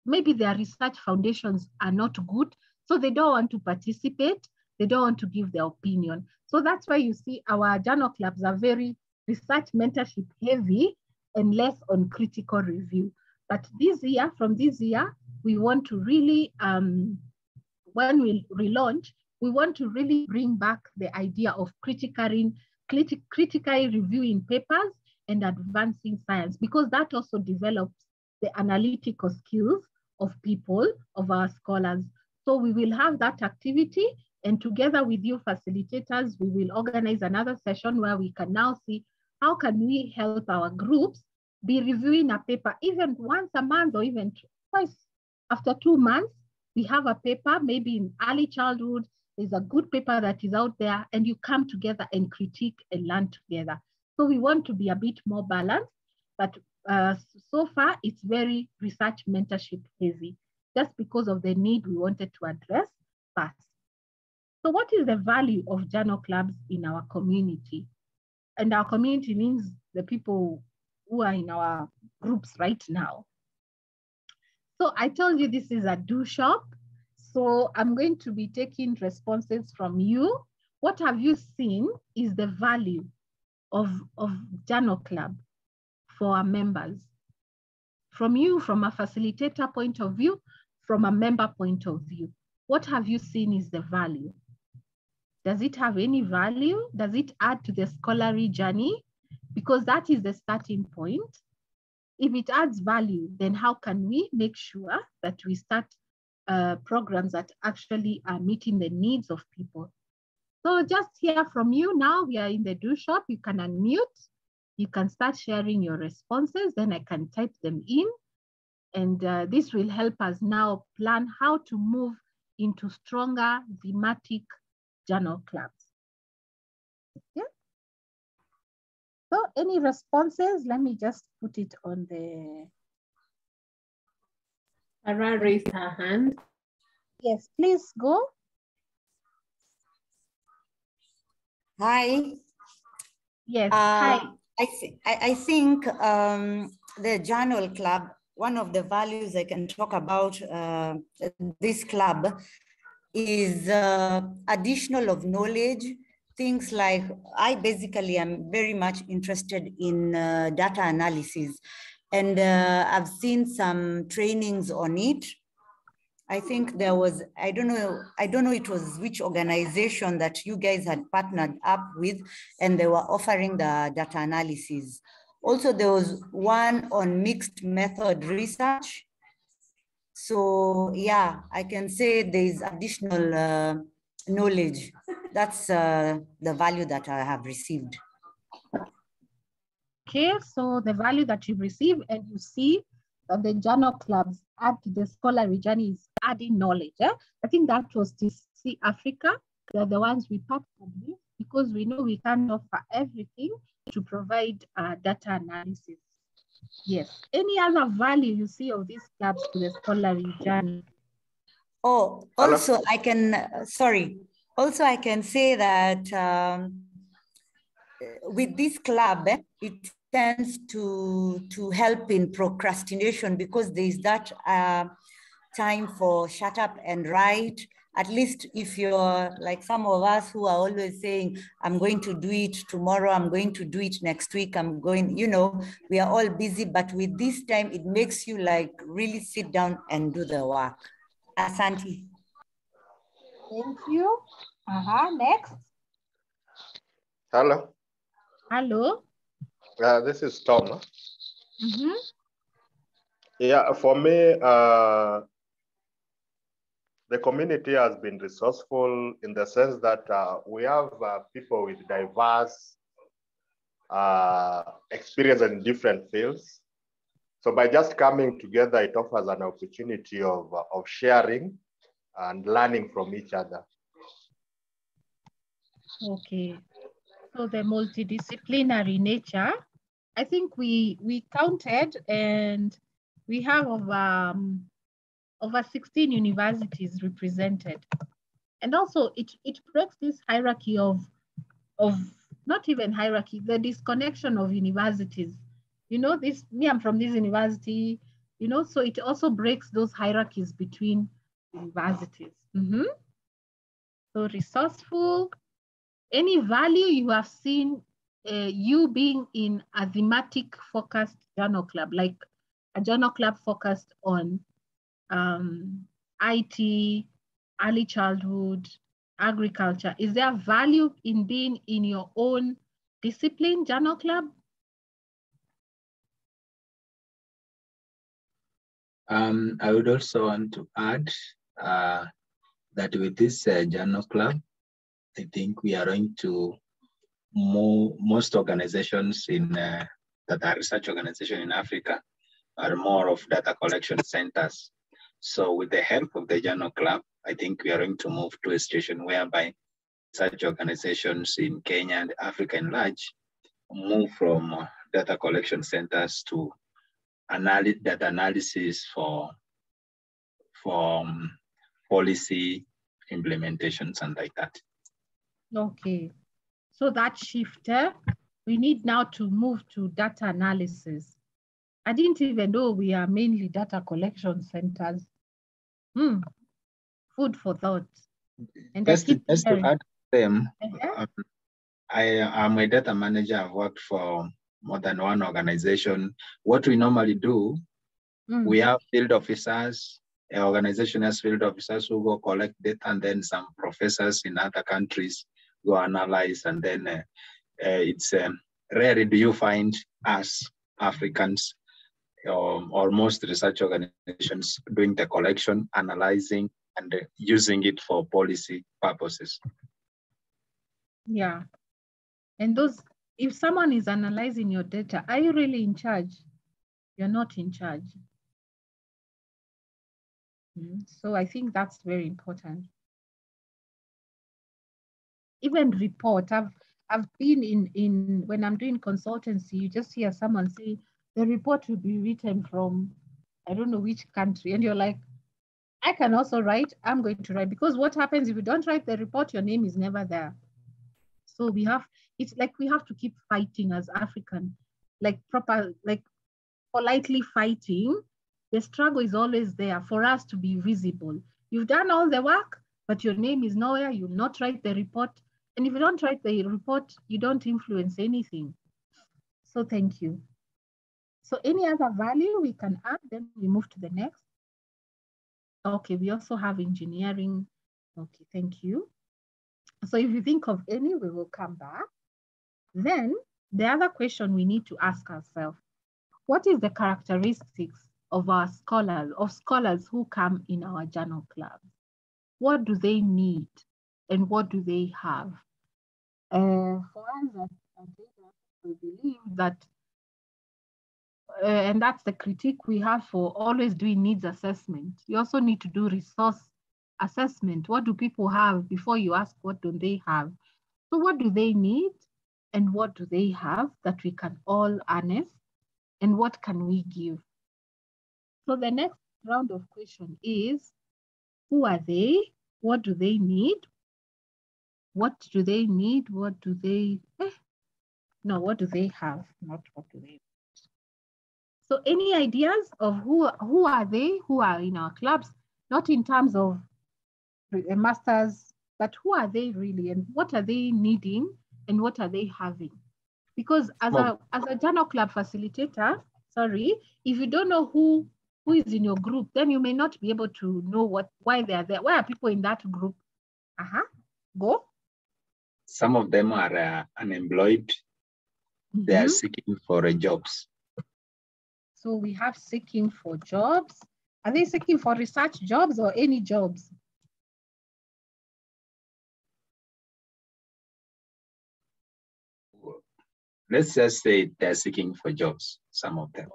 maybe their research foundations are not good, so they don't want to participate, they don't want to give their opinion. So that's why you see our journal clubs are very research mentorship heavy and less on critical review. But this year, from this year, we want to really, when we relaunch, we want to really bring back the idea of critically reviewing papers and advancing science, because that also develops the analytical skills of people, of our scholars. So we will have that activity, and together with you facilitators, we will organize another session where we can now see how can we help our groups be reviewing a paper even once a month or even twice. After 2 months, we have a paper, maybe in early childhood, there's a good paper that is out there, and you come together and critique and learn together. So we want to be a bit more balanced, but so far it's very research mentorship heavy, just because of the need we wanted to address first. So what is the value of journal clubs in our community? And our community means the people who are in our groups right now. So I told you this is a do shop. So I'm going to be taking responses from you. What have you seen is the value of journal club for our members? From you, from a facilitator point of view, from a member point of view, what have you seen is the value? Does it have any value? Does it add to the scholarly journey? Because that is the starting point. If it adds value, then how can we make sure that we start programs that actually are meeting the needs of people? So just hear from you now. We are in the do shop. You can unmute. You can start sharing your responses. Then I can type them in. And this will help us now plan how to move into stronger thematic journal clubs. Yeah. So any responses? Let me just put it on the... Sarah raised her hand. Yes, please go. Hi. Yes, hi. I think the Journal Club, one of the values I can talk about this club is additional of knowledge. Things like, I basically am very much interested in data analysis, and I've seen some trainings on it. I think there was, I don't know it was which organization that you guys had partnered up with, and they were offering the data analysis. Also, there was one on mixed method research. So yeah, I can say there's additional knowledge. That's the value that I have received. Okay, so the value that you've received, and you see that the journal clubs add to the scholarly journey is adding knowledge. I think that was TC Africa. They're the ones we partnered with because we know we can't offer everything to provide data analysis. Yes. Any other value you see of these clubs to the scholarly journey? Oh, also I can, sorry. Also I can say that with this club, it tends to help in procrastination because there's that time for shut up and write. At least if you're like some of us who are always saying, I'm going to do it tomorrow, I'm going to do it next week, I'm going, you know, we are all busy, but with this time, it makes you like really sit down and do the work. Asante. Thank you. Next. Hello. Hello. This is Tom. Mm-hmm. Yeah, for me, the community has been resourceful in the sense that we have people with diverse experience in different fields. So by just coming together, it offers an opportunity of sharing and learning from each other. Okay. So the multidisciplinary nature, I think we counted, and we have over 16 universities represented. And also it breaks this hierarchy of not even hierarchy, the disconnection of universities. You know, I'm from this university, you know, so it also breaks those hierarchies between universities. Mm-hmm. So resourceful. Any value you have seen you being in a thematic focused journal club, like a journal club focused on IT, early childhood, agriculture? Is there value in being in your own discipline journal club? I would also want to add that with this journal club, I think we are going to most organizations that are research organizations in Africa are more of data collection centers. So with the help of the journal club, I think we are going to move to a situation whereby such organizations in Kenya and Africa in large move from data collection centers to data analysis for policy implementations and like that. Okay, so that shift, we need now to move to data analysis. I didn't even know we are mainly data collection centers. Food for thought. And just to add them, I am a data manager. I've worked for more than one organization. What we normally do, we have field officers. An organization has field officers who go collect data, and then some professors in other countries go analyze, and then it's rarely do you find us Africans or most research organizations doing the collection, analyzing, and using it for policy purposes. Yeah. And those, if someone is analyzing your data, are you really in charge? You're not in charge. So I think that's very important. Even report, I've been in when I'm doing consultancy, you just hear someone say the report will be written from I don't know which country, and you're like, I can also write. I'm going to write, because what happens if you don't write the report, your name is never there. So it's like we have to keep fighting as African, like politely fighting. The struggle is always there for us to be visible. You've done all the work, but your name is nowhere. You'll not write the report. And if you don't write the report, you don't influence anything. So thank you. So any other value we can add, then we move to the next. Okay, we also have engineering. Okay, thank you. So if you think of any, we will come back. Then the other question we need to ask ourselves, what is the characteristics of our scholars who come in our journal club? What do they need and what do they have? For us, we believe that, and that's the critique we have for always doing needs assessment. You also need to do resource assessment. What do people have before you ask what do they have? So what do they need and what do they have that we can all harness, and what can we give? So the next round of question is, who are they? What do they need? What do they need? What do they, what do they have? Not what do they need. So any ideas of who are they, who are in our clubs, not in terms of masters, but who are they really, and what are they needing, and what are they having? Because as a journal club facilitator, if you don't know who is in your group, then you may not be able to know why they are there. Why are people in that group? Go. Some of them are unemployed. They are seeking for jobs. So we have seeking for jobs. Are they seeking for research jobs or any jobs? Let's just say they're seeking for jobs, some of them.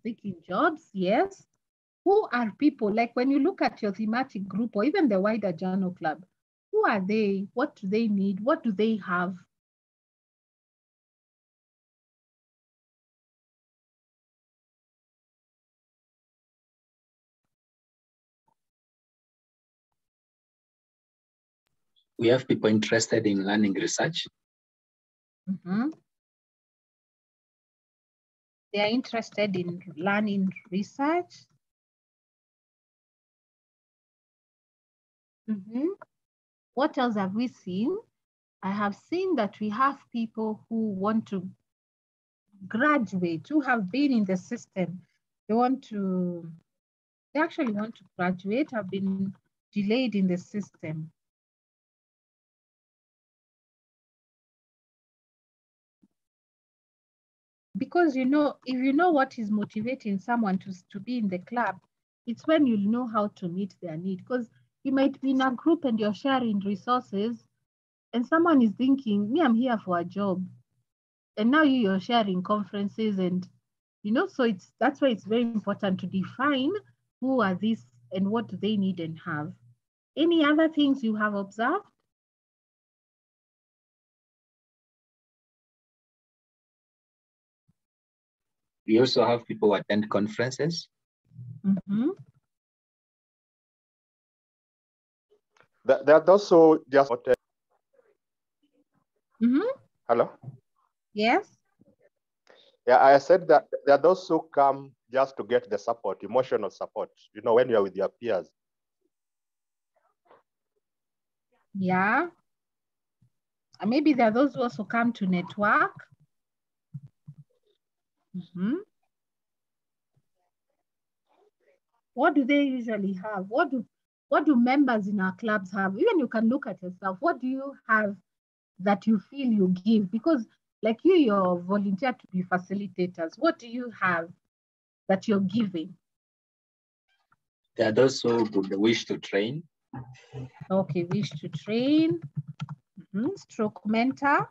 Seeking jobs, yes. Who are people, like when you look at your thematic group or even the wider journal club, who are they? What do they need? What do they have? We have people interested in learning research. They are interested in learning research. What else have we seen? I have seen that we have people who want to graduate, who have been in the system. They actually want to graduate, have been delayed in the system. Because if you know what is motivating someone to be in the club, it's when you know how to meet their need. Because you might be in a group and you're sharing resources, and someone is thinking, me, I'm here for a job. And now you're sharing conferences, and so that's why it's very important to define who are these and what do they need and have. Any other things you have observed? We also have people who attend conferences. There are those who just Hello? Yes. Yeah, I said that there are those who come just to get the support, emotional support, when you're with your peers. Yeah. And maybe there are those who also come to network. What do they usually have? What do members in our clubs have? Even you can look at yourself. What do you have that you feel you give? Because like you're volunteered to be facilitators. What do you have that you're giving? There are those who wish to train. Okay, wish to train. Stroke mentor.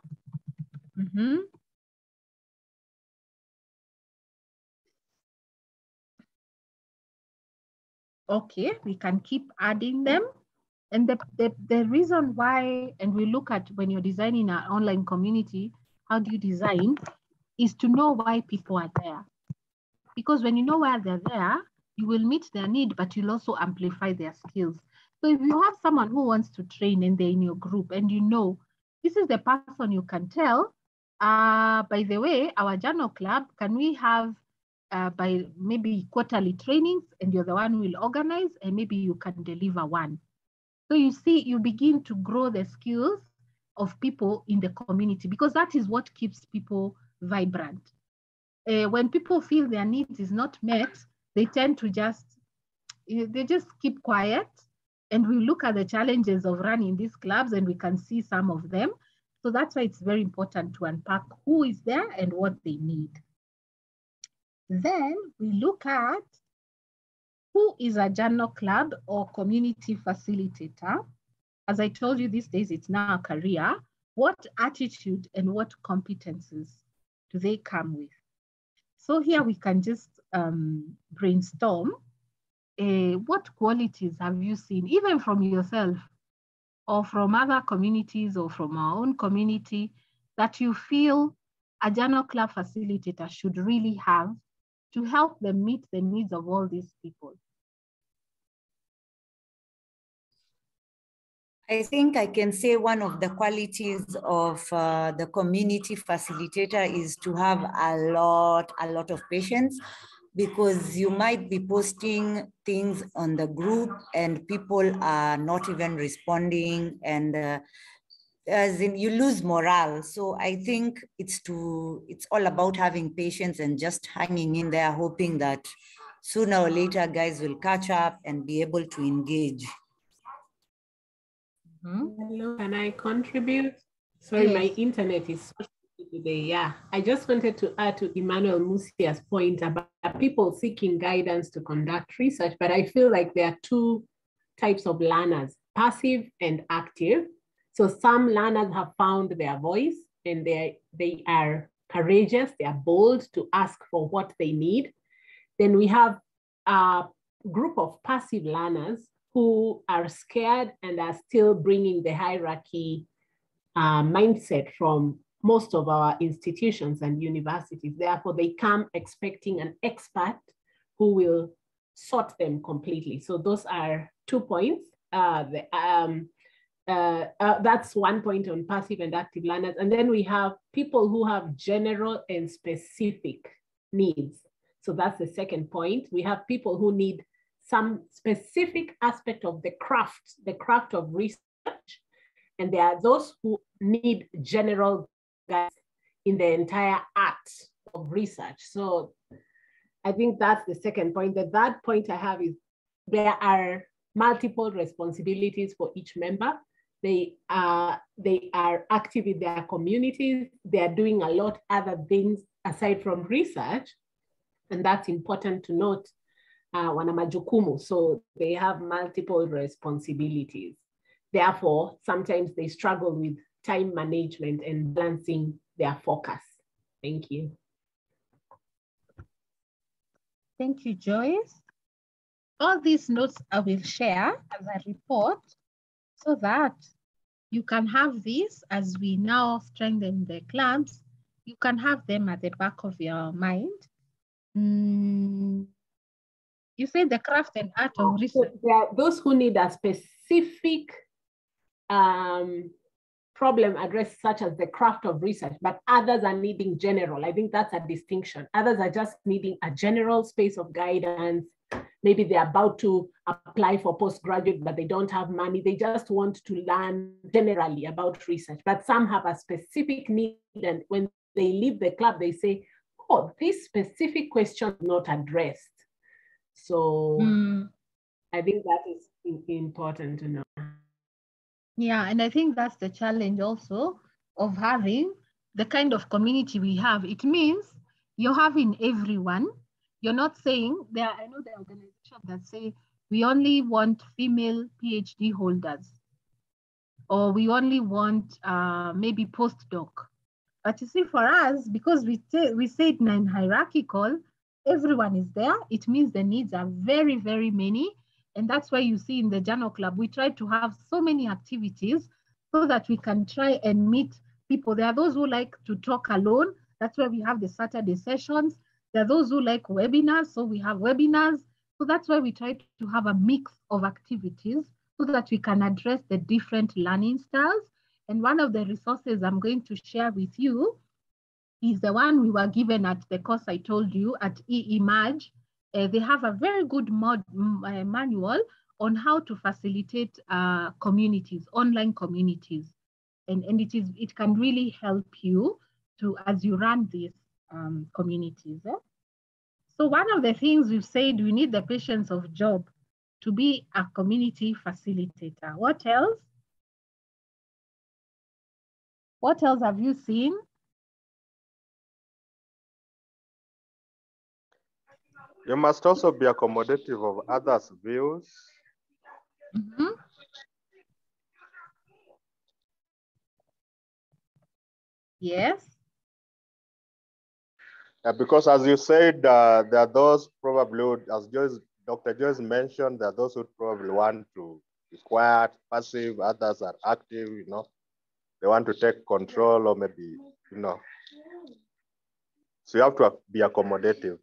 Okay, we can keep adding them. And the reason why, and we look at when you're designing an online community, how do you design, is to know why people are there. Because when you know why they're there, you will meet their need, but you'll also amplify their skills. So if you have someone who wants to train and they're in your group and you know, this is the person you can tell, by the way, our journal club, can we have by maybe quarterly trainings, and you're the one who will organize, and maybe you can deliver one. So you see, you begin to grow the skills of people in the community, because that is what keeps people vibrant. When people feel their needs is not met, they tend to just keep quiet. And we look at the challenges of running these clubs and we can see some of them. So that's why it's very important to unpack who is there and what they need. Then we look at who is a journal club or community facilitator. As I told you, these days it's now a career. What attitude and what competencies do they come with? So here we can just brainstorm. What qualities have you seen, even from yourself or from other communities or from our own community, that you feel a journal club facilitator should really have to help them meet the needs of all these people? I think I can say one of the qualities of the community facilitator is to have a lot of patience, because you might be posting things on the group and people are not even responding, and as in you lose morale. So I think it's all about having patience and just hanging in there, hoping that sooner or later guys will catch up and be able to engage. Hello, can I contribute? Sorry, yes. My internet is so today. Yeah, I just wanted to add to Emmanuel Musia's point about people seeking guidance to conduct research, but I feel like there are two types of learners, passive and active. So some learners have found their voice and they are courageous, they are bold to ask for what they need. Then we have a group of passive learners who are scared and are still bringing the hierarchy mindset from most of our institutions and universities. Therefore, they come expecting an expert who will sort them completely. So those are 2 points. That's 1 point on passive and active learners. And then we have people who have general and specific needs. So that's the second point. We have people who need some specific aspect of the craft of research. And there are those who need general guidance in the entire art of research. So I think that's the second point. The third point I have is there are multiple responsibilities for each member. They are active in their communities. They are doing a lot other things aside from research. And that's important to note. Wana majukumu, so they have multiple responsibilities. Therefore, sometimes they struggle with time management and balancing their focus. Thank you. Thank you, Joyce. All these notes I will share as a report so that you can have this as we now strengthen the clubs. You can have them at the back of your mind. You say the craft and art of research. So there are those who need a specific problem addressed, such as the craft of research, but others are needing general. I think that's a distinction. Others are just needing a general space of guidance. Maybe they're about to apply for postgraduate, but they don't have money. They just want to learn generally about research, but some have a specific need. And when they leave the club, they say, oh, this specific question is not addressed. So I think that is important to know. Yeah, and I think that's the challenge also of having the kind of community we have. It means you're having everyone. You're not saying there. I know the organization that say we only want female PhD holders, or we only want maybe postdoc. But you see, for us, because we say it in hierarchical, everyone is there. It means the needs are very, very many. And that's why you see in the Journal Club, we try to have so many activities so that we can try and meet people. There are those who like to talk alone. That's why we have the Saturday sessions. There are those who like webinars, so we have webinars. So that's why we try to have a mix of activities so that we can address the different learning styles. And one of the resources I'm going to share with you is the one we were given at the course I told you at EEMAG. They have a very good manual on how to facilitate communities, online communities. And it can really help you to, as you run these communities. So one of the things we've said, we need the patience of Job to be a community facilitator. What else? What else have you seen? You must also be accommodative of others' views. Mm-hmm. Yes. Because as you said, there are those probably, as Dr. Joyce mentioned, there are those who probably want to be quiet, passive, others are active, you know. They want to take control or maybe, you know. So you have to be accommodative.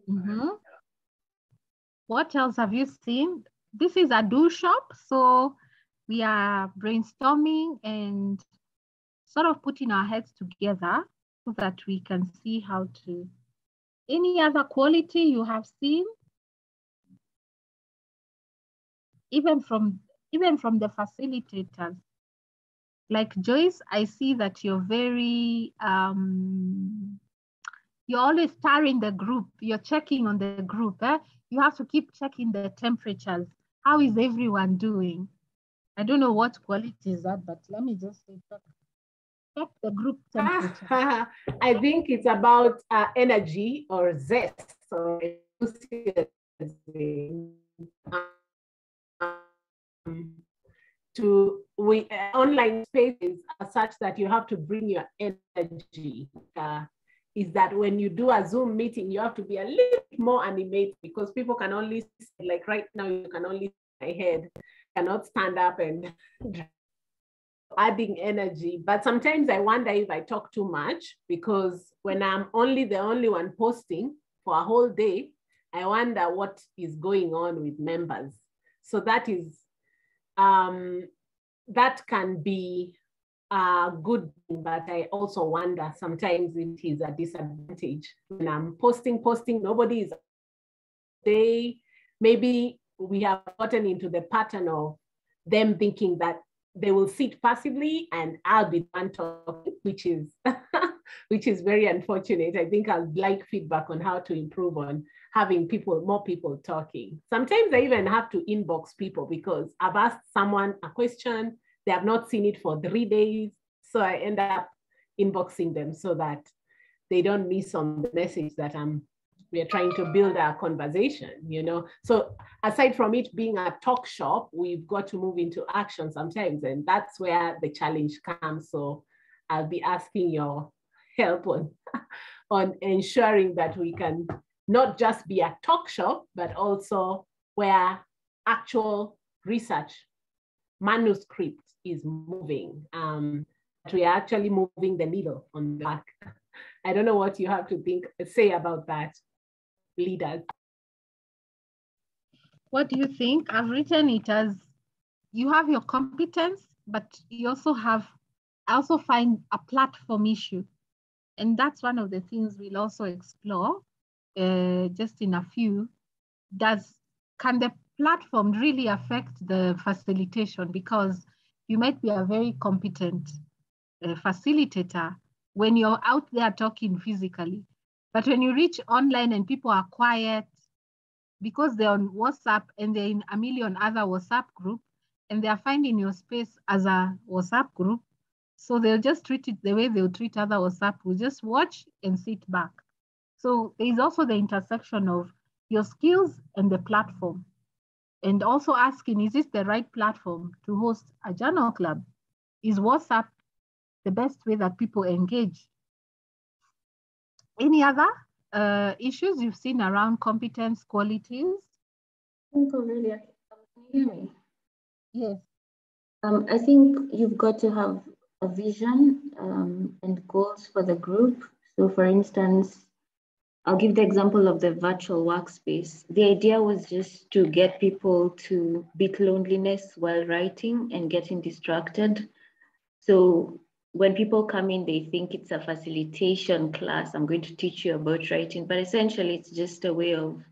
Mm-hmm. What else have you seen? This is a do shop. So we are brainstorming and sort of putting our heads together so that we can see how to. Any other quality you have seen? Even from the facilitators. Like Joyce, I see that you're very, you're always stirring the group. You're checking on the group. You have to keep checking the temperatures. How is everyone doing? I don't know what quality is that, but let me just say, check the group temperature. I think it's about energy or zest or online spaces are such that you have to bring your energy. Is that when you do a Zoom meeting, you have to be a little more animated because people can only, like right now, you can only see my head, cannot stand up and adding energy. But sometimes I wonder if I talk too much because when I'm the only one posting for a whole day, I wonder what is going on with members. So that is, that can be a good thing, but I also wonder sometimes it is a disadvantage. When I'm posting, nobody is maybe we have gotten into the pattern of them thinking that they will sit passively and I'll be the one talking, which is which is very unfortunate. I think I'd like feedback on how to improve on having more people talking. Sometimes I even have to inbox people because I've asked someone a question, they have not seen it for 3 days. So I end up inboxing them so that they don't miss on the message that we are trying to build our conversation, you know? So aside from it being a talk shop, we've got to move into action sometimes, and that's where the challenge comes. So I'll be asking your help on ensuring that we can not just be a talk shop, but also where actual research manuscript is moving. We are actually moving the needle on the back. I don't know what you have to say about that, leaders. What do you think? I've written it as you have your competence, but you also I also find a platform issue. And that's one of the things we'll also explore just in a few. Can the platform really affect the facilitation? Because you might be a very competent facilitator when you're out there talking physically. But when you reach online and people are quiet because they're on WhatsApp and they're in a million other WhatsApp groups and they're finding your space as a WhatsApp group, so they'll just treat it the way they'll treat other WhatsApp groups, just watch and sit back. So there's also the intersection of your skills and the platform. And also asking, is this the right platform to host a journal club? Is WhatsApp the best way that people engage? Any other issues you've seen around competence qualities? think, Aurelia, can you hear me? Yes. I think you've got to have a vision and goals for the group. So for instance, I'll give the example of the virtual workspace. The idea was just to get people to beat loneliness while writing and getting distracted. So when people come in, they think it's a facilitation class. I'm going to teach you about writing, but essentially it's just a way of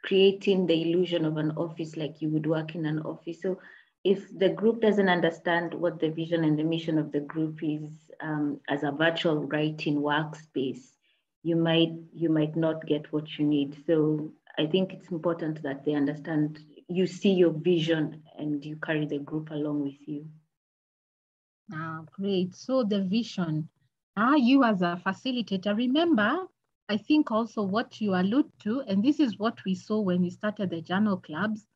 creating the illusion of an office like you would work in an office. So if the group doesn't understand what the vision and the mission of the group is as a virtual writing workspace, you might not get what you need. So I think it's important that they understand, you see your vision and you carry the group along with you. Great. So the vision, you as a facilitator, remember, I think also what you allude to, and this is what we saw when we started the journal clubs,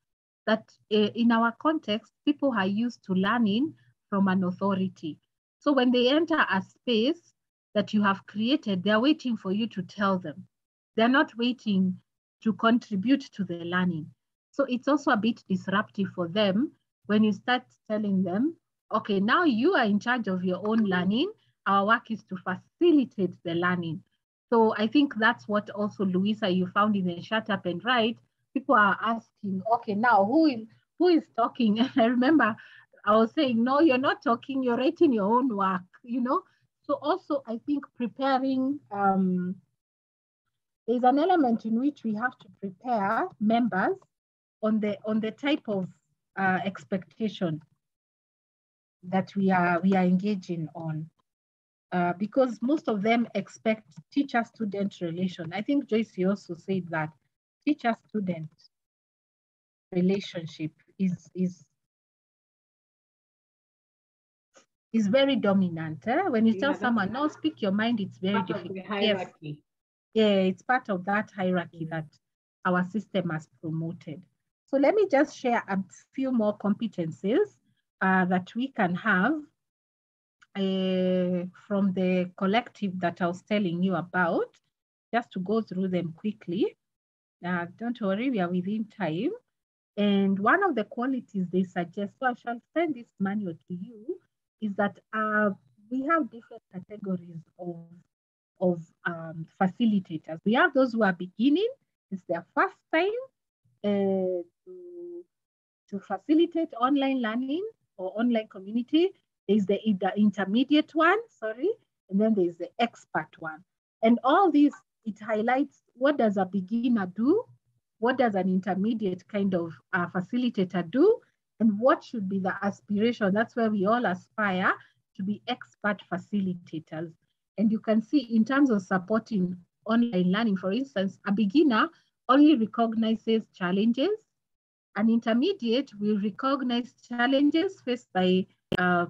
that in our context, people are used to learning from an authority. So when they enter a space that you have created, they're waiting for you to tell them. They're not waiting to contribute to the learning. So it's also a bit disruptive for them when you start telling them, okay, now you are in charge of your own learning. Our work is to facilitate the learning. So I think that's what also, Louisa, you found in the Shut Up and Write. People are asking, okay, now who is talking? And I remember I was saying, no, you're not talking, you're writing your own work, you know? So also I think preparing, there's an element in which we have to prepare members on the type of expectation that we are engaging on. Because most of them expect teacher-student relation. I think Joyce also said that teacher-student relationship is very dominant. When you tell someone, no, speak your mind, it's very difficult. Hierarchy. Yes. Yeah, it's part of that hierarchy that our system has promoted. So let me just share a few more competencies that we can have from the collective that I was telling you about, just to go through them quickly. Don't worry, we are within time. And one of the qualities they suggest, so I shall send this manual to you, is that we have different categories of facilitators. We have those who are beginning, it's their first time to facilitate online learning or online community. There's the intermediate one, and then there's the expert one. And all these, it highlights what does a beginner do, what does an intermediate kind of facilitator do, and what should be the aspiration. That's where we all aspire to be expert facilitators. And you can see in terms of supporting online learning, for instance, a beginner only recognizes challenges. An intermediate will recognize challenges faced by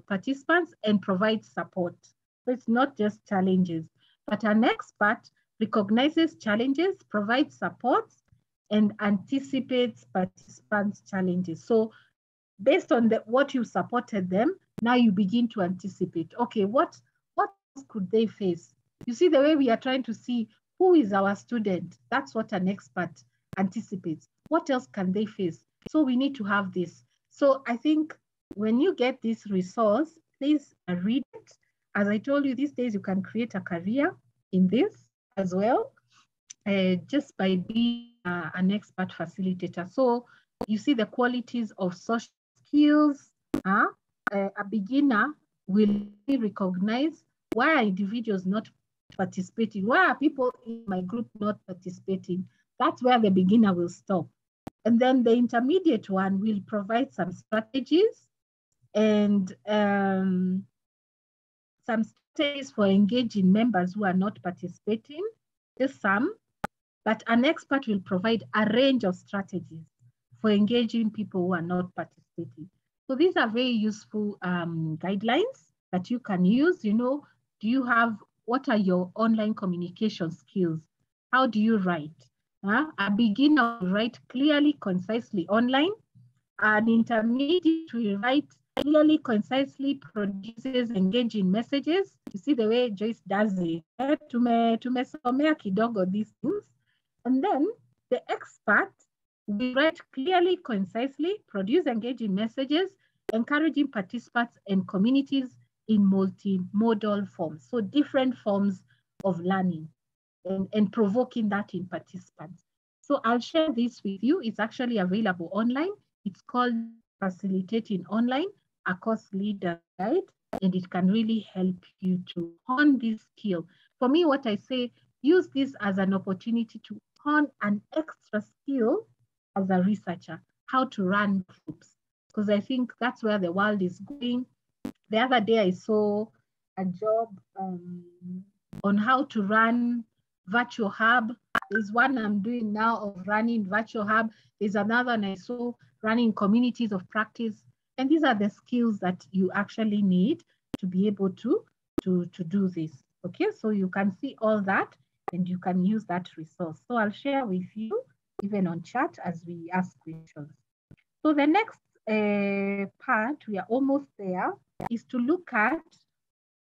participants and provide support. So it's not just challenges, but an expert recognizes challenges, provides support, and anticipates participants' challenges. So based on what you supported them, now you begin to anticipate, okay, what else could they face? You see the way we are trying to see who is our student. That's what an expert anticipates. What else can they face? So we need to have this. So I think when you get this resource, please read it. As I told you, these days you can create a career in this as well, just by being an expert facilitator. So you see the qualities of social skills. A beginner will recognize, why are individuals not participating? Why are people in my group not participating? That's where the beginner will stop. And then the intermediate one will provide some strategies and some strategies for engaging members who are not participating, just some, but an expert will provide a range of strategies for engaging people who are not participating. So these are very useful guidelines that you can use. You know, what are your online communication skills? How do you write? A beginner will write clearly, concisely online. An intermediate will write clearly, concisely, produces engaging messages. You see the way Joyce does it. Tumesomea kidogo these things. And then the expert We write clearly, concisely, produce engaging messages, encouraging participants and communities in multimodal forms. So different forms of learning and provoking that in participants. So I'll share this with you. It's actually available online. It's called Facilitating Online, a course leader guide, and it can really help you to hone this skill. For me, what I say, use this as an opportunity to hone an extra skill as a researcher, how to run groups, because I think that's where the world is going. The other day I saw a job on how to run virtual hub. There's one I'm doing now of running virtual hub. There's another one I saw running communities of practice. And these are the skills that you actually need to be able to do this. Okay, so you can see all that and you can use that resource. So I'll share with you even on chat as we ask questions. So the next part, we are almost there, is to look at,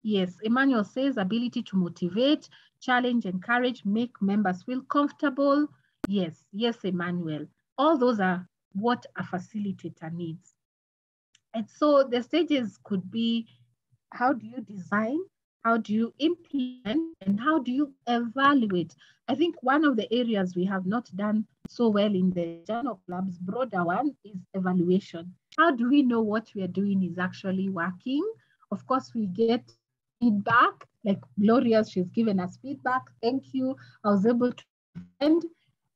yes, Emmanuel says ability to motivate, challenge, encourage, make members feel comfortable. Yes, yes, Emmanuel. All those are what a facilitator needs. And so the stages could be, how do you design? How do you implement? And how do you evaluate? I think one of the areas we have not done so well in the journal club's broader one is evaluation. How do we know what we are doing is actually working? Of course, we get feedback, like Glorios, she's given us feedback. Thank you. I was able to defend,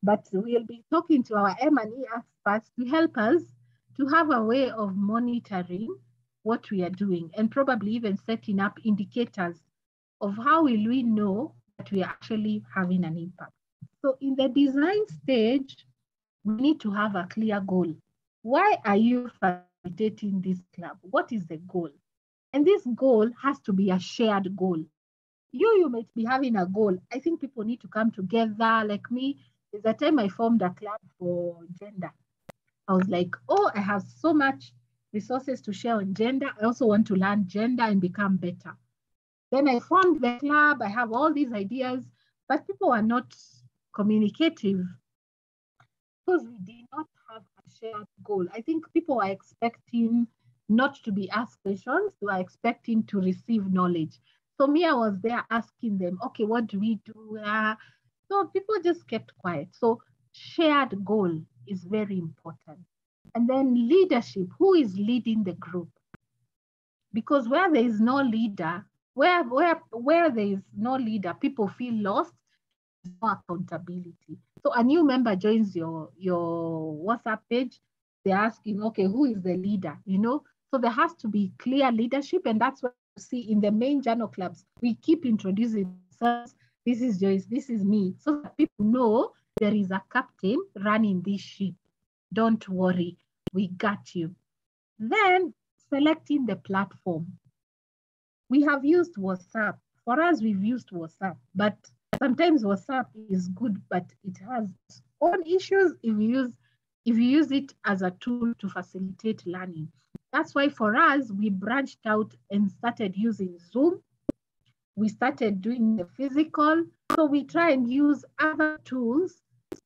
but we'll be talking to our M&E experts to help us to have a way of monitoring what we are doing and probably even setting up indicators of how will we know that we are actually having an impact. So in the design stage, we need to have a clear goal. Why are you facilitating this club? What is the goal? And this goal has to be a shared goal. You might be having a goal. I think people need to come together. Like me, there's a time I formed a club for gender. I was like, oh, I have so much resources to share on gender. I also want to learn gender and become better. Then I formed the club. I have all these ideas, but people are not communicative because we did not have a shared goal. I think people are expecting not to be asked questions. They are expecting to receive knowledge. So me, I was there asking them, okay, what do we do? So people just kept quiet. So shared goal is very important. And then leadership, who is leading the group? Because where there is no leader, where there is no leader, people feel lost, no accountability. So a new member joins your WhatsApp page, they're asking, okay, who is the leader? You know, so there has to be clear leadership, and that's what you see in the main journal clubs. We keep introducing ourselves. This is Joyce, this is me, so that people know there is a captain running this ship. Don't worry, we got you. Then selecting the platform. We have used WhatsApp. For us, we've used WhatsApp, but sometimes WhatsApp is good, but it has its own issues if you use it as a tool to facilitate learning. That's why for us, we branched out and started using Zoom. We started doing the physical. So we try and use other tools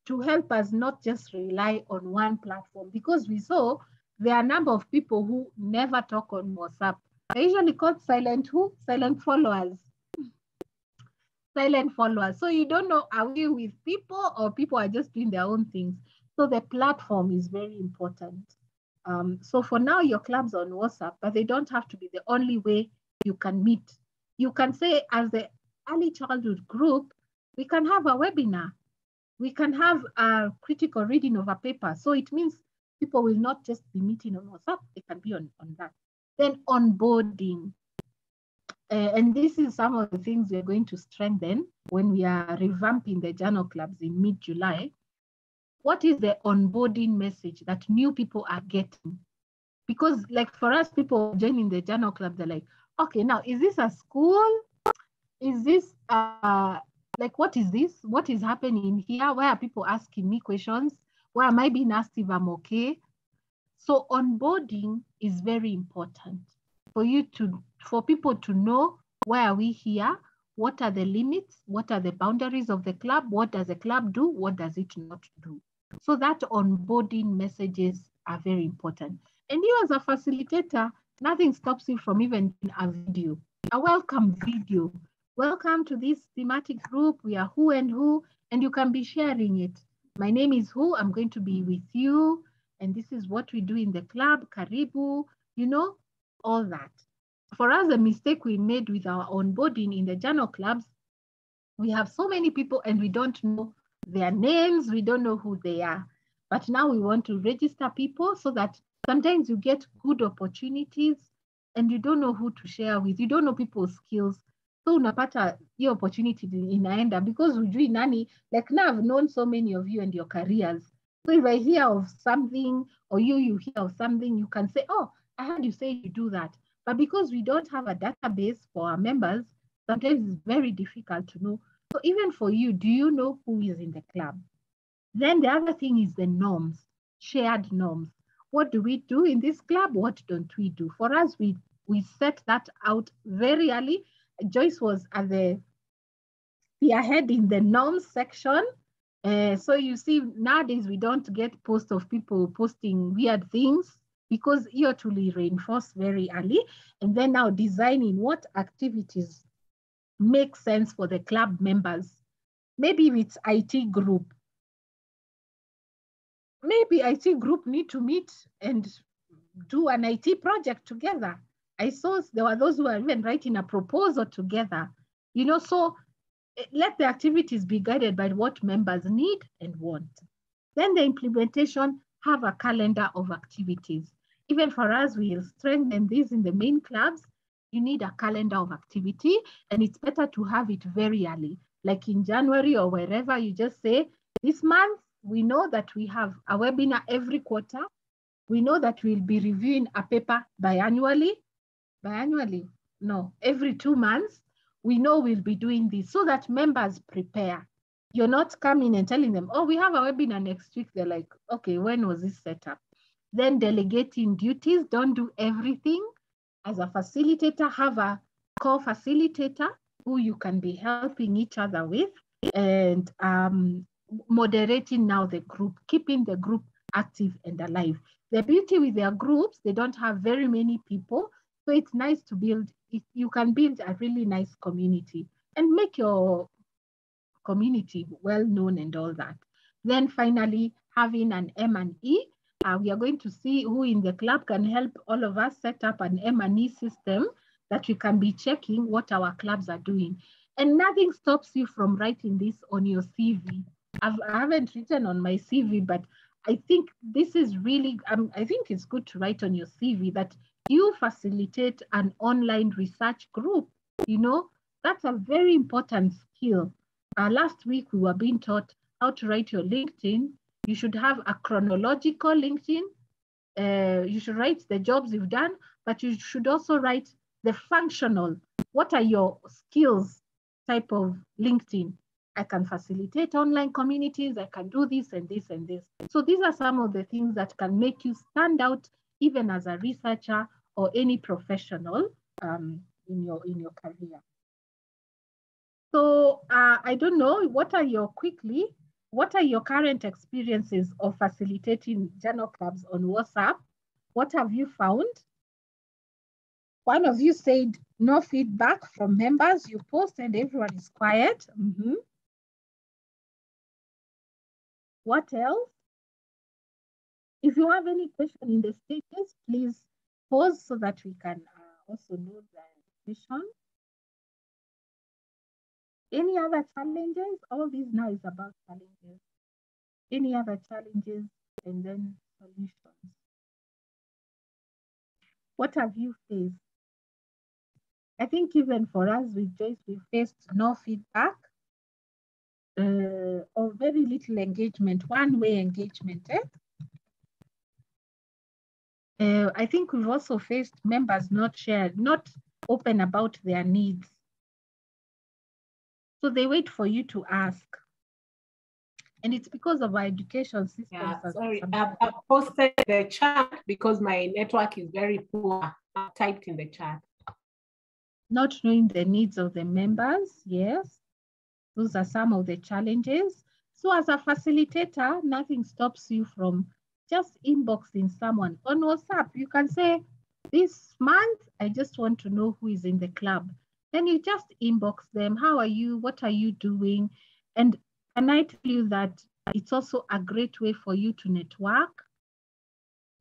to help us not just rely on one platform, because we saw there are a number of people who never talk on WhatsApp. They're usually called silent followers. Silent followers. So you don't know, are we with people or people are just doing their own things? So the platform is very important. So for now, your club's on WhatsApp, but they don't have to be the only way you can meet. You can say, as the early childhood group, we can have a webinar. We can have a critical reading of a paper. So it means people will not just be meeting on WhatsApp, they can be on that. Then onboarding. And this is some of the things we're going to strengthen when we are revamping the journal clubs in mid-July. What is the onboarding message that new people are getting? Because like for us, people joining the journal club, they're like, okay, now is this a school? Is this, like, what is this? What is happening here? Why are people asking me questions? Why am I being asked if I'm okay? So onboarding is very important for people to know, why are we here? What are the limits? What are the boundaries of the club? What does the club do? What does it not do? So that onboarding messages are very important. And you as a facilitator, nothing stops you from even doing a video, a welcome video. Welcome to this thematic group. We are who, and you can be sharing it. My name is who, I'm going to be with you, and this is what we do in the club, Caribou, you know, all that. For us, the mistake we made with our onboarding in the journal clubs, we have so many people and we don't know their names, we don't know who they are. But now we want to register people so that sometimes you get good opportunities and you don't know who to share with, you don't know people's skills. So unapata your opportunity inaenda because hujui nani, like now I've known so many of you and your careers. So if I hear of something or you hear of something, you can say, oh, I heard you say you do that. But because we don't have a database for our members, sometimes it's very difficult to know. So even for you, do you know who is in the club? Then the other thing is the norms, shared norms. What do we do in this club? What don't we do? For us, we set that out very early. Joyce was at the spearhead in the norms section. So you see, nowadays we don't get posts of people posting weird things because you're to reinforce very early. And then now designing what activities make sense for the club members. Maybe if it's IT group, maybe IT group need to meet and do an IT project together. I saw there were those who are even writing a proposal together, you know, so let the activities be guided by what members need and want. Then the implementation, have a calendar of activities. Even for us, we'll strengthen this in the main clubs. You need a calendar of activity, and it's better to have it very early. Like in January or wherever, you just say, this month, we know that we have a webinar every quarter. We know that we'll be reviewing a paper every 2 months. We know we'll be doing this so that members prepare. You're not coming and telling them, oh, we have a webinar next week. They're like, okay, when was this set up? Then delegating duties, don't do everything. As a facilitator, have a co-facilitator who you can be helping each other with, and moderating now the group, keeping the group active and alive. The beauty with their groups, they don't have very many people, so it's nice to build, you can build a really nice community and make your community well known and all that. Then finally, having an M&E. We are going to see who in the club can help all of us set up an M&E system that we can be checking what our clubs are doing. And nothing stops you from writing this on your CV. I haven't written on my CV, but I think this is really, I think it's good to write on your CV that you facilitate an online research group. You know, that's a very important skill. Last week, we were being taught how to write your LinkedIn. You should have a chronological LinkedIn. You should write the jobs you've done, but you should also write the functional. What are your skills type of LinkedIn? I can facilitate online communities. I can do this and this and this. So these are some of the things that can make you stand out even as a researcher or any professional in your career. So I don't know, what are your current experiences of facilitating journal clubs on WhatsApp? What have you found? One of you said no feedback from members. You post and everyone is quiet. What else? If you have any question in the status, please pause so that we can also know the question. Any other challenges? All this now is about challenges. Any other challenges and then solutions? What have you faced? I think even for us with Joyce, we faced no feedback or very little engagement, one-way engagement. I think we've also faced members not open about their needs. So they wait for you to ask. And it's because of our education system. Yeah, sorry, I posted the chat because my network is very poor. I typed in the chat. Not knowing the needs of the members, yes. Those are some of the challenges. So as a facilitator, nothing stops you from just inboxing someone on WhatsApp. You can say, this month, I just want to know who is in the club. Then you just inbox them. How are you? What are you doing? And can I tell you that it's also a great way for you to network?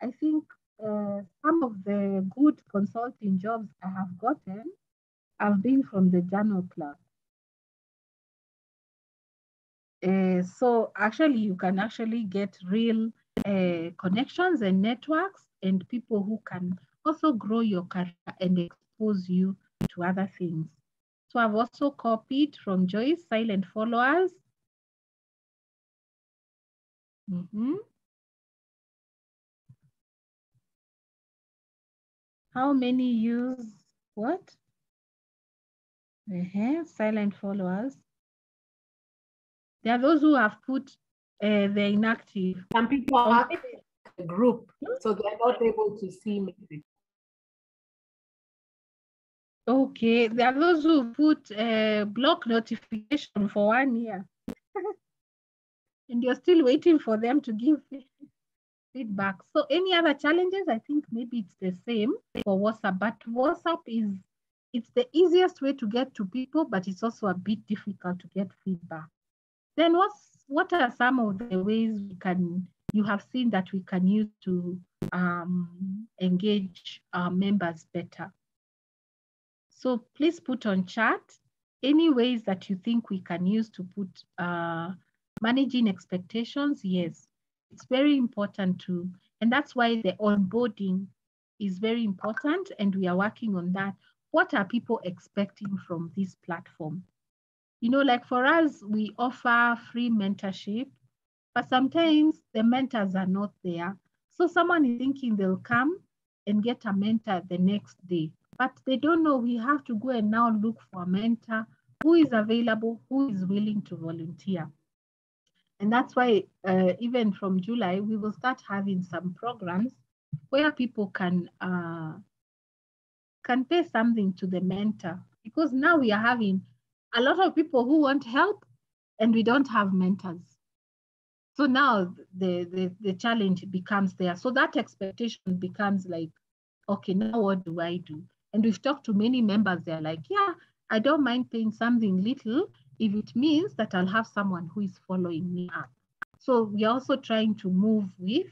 I think some of the good consulting jobs I have gotten have been from the journal club. So actually, you can actually get real connections and networks and people who can also grow your career and expose you to other things. So I've also copied from Joyce, silent followers. How many use what? Silent followers. There are those who have put they're inactive. Some people are a group, so they're not able to see messages. Okay, there are those who put block notification for 1 year. And you're still waiting for them to give feedback. So any other challenges? I think maybe it's the same for WhatsApp, but WhatsApp it's the easiest way to get to people, but it's also a bit difficult to get feedback. Then what are some of the ways you have seen that we can use to engage our members better? So please put on chat any ways that you think we can use to put managing expectations. Yes, it's very important too. And that's why the onboarding is very important and we are working on that. What are people expecting from this platform? You know, like for us, we offer free mentorship, but sometimes the mentors are not there. So someone is thinking they'll come and get a mentor the next day, but they don't know. We have to go and now look for a mentor who is available, who is willing to volunteer. And that's why even from July, we will start having some programs where people can pay something to the mentor, because now we are having a lot of people who want help and we don't have mentors. So now the challenge becomes there. So that expectation becomes like, okay, now what do I do? And we've talked to many members, they're like, yeah, I don't mind paying something little if it means that I'll have someone who is following me up. So we are also trying to move with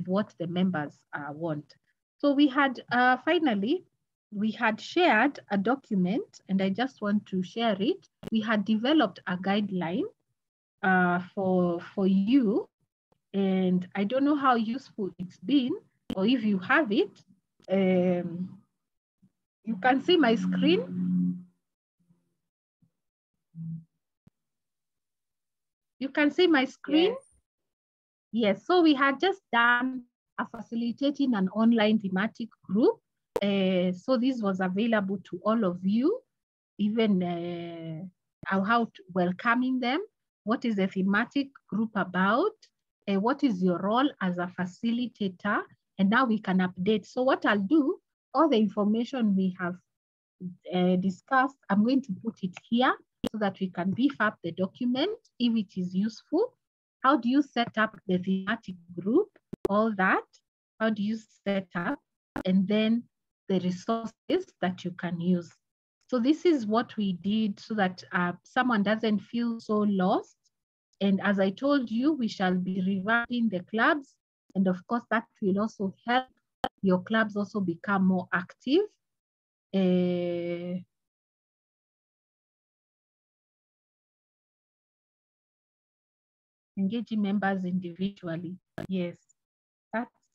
what the members want. So we had, finally, we had shared a document, and I just want to share it. We had developed a guideline for you, and I don't know how useful it's been, or if you have it. You can see my screen. You can see my screen? Yes, so we had just done a facilitating an online thematic group. So this was available to all of you, even how to welcoming them. What is the thematic group about? What is your role as a facilitator? And now we can update. So what I'll do, all the information we have discussed, I'm going to put it here so that we can beef up the document if it is useful. How do you set up the thematic group? All that. How do you set up? And then the resources that you can use. So this is what we did so that someone doesn't feel so lost. And as I told you, we shall be revamping the clubs. And of course, that will also help your clubs also become more active. Engaging members individually. Yes,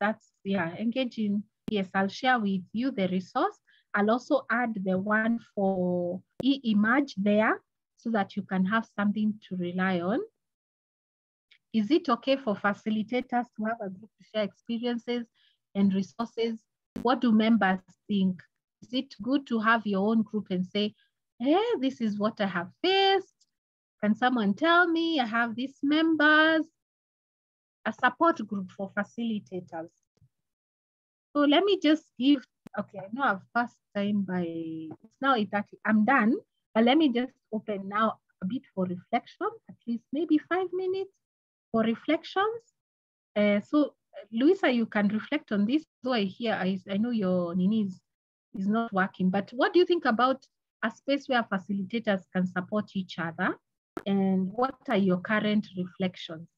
that's yeah, engaging. Yes, I'll share with you the resource. I'll also add the one for e-image there so that you can have something to rely on. Is it okay for facilitators to have a group to share experiences and resources? What do members think? Is it good to have your own group and say, hey, this is what I have faced? Can someone tell me I have these members? A support group for facilitators. So let me just give, okay, I know I've passed time by, it's now 8:30, I'm done, but let me just open now a bit for reflection, at least maybe 5 minutes for reflections. So Luisa, you can reflect on this. So I know your Nini is not working, but what do you think about a space where facilitators can support each other? And what are your current reflections?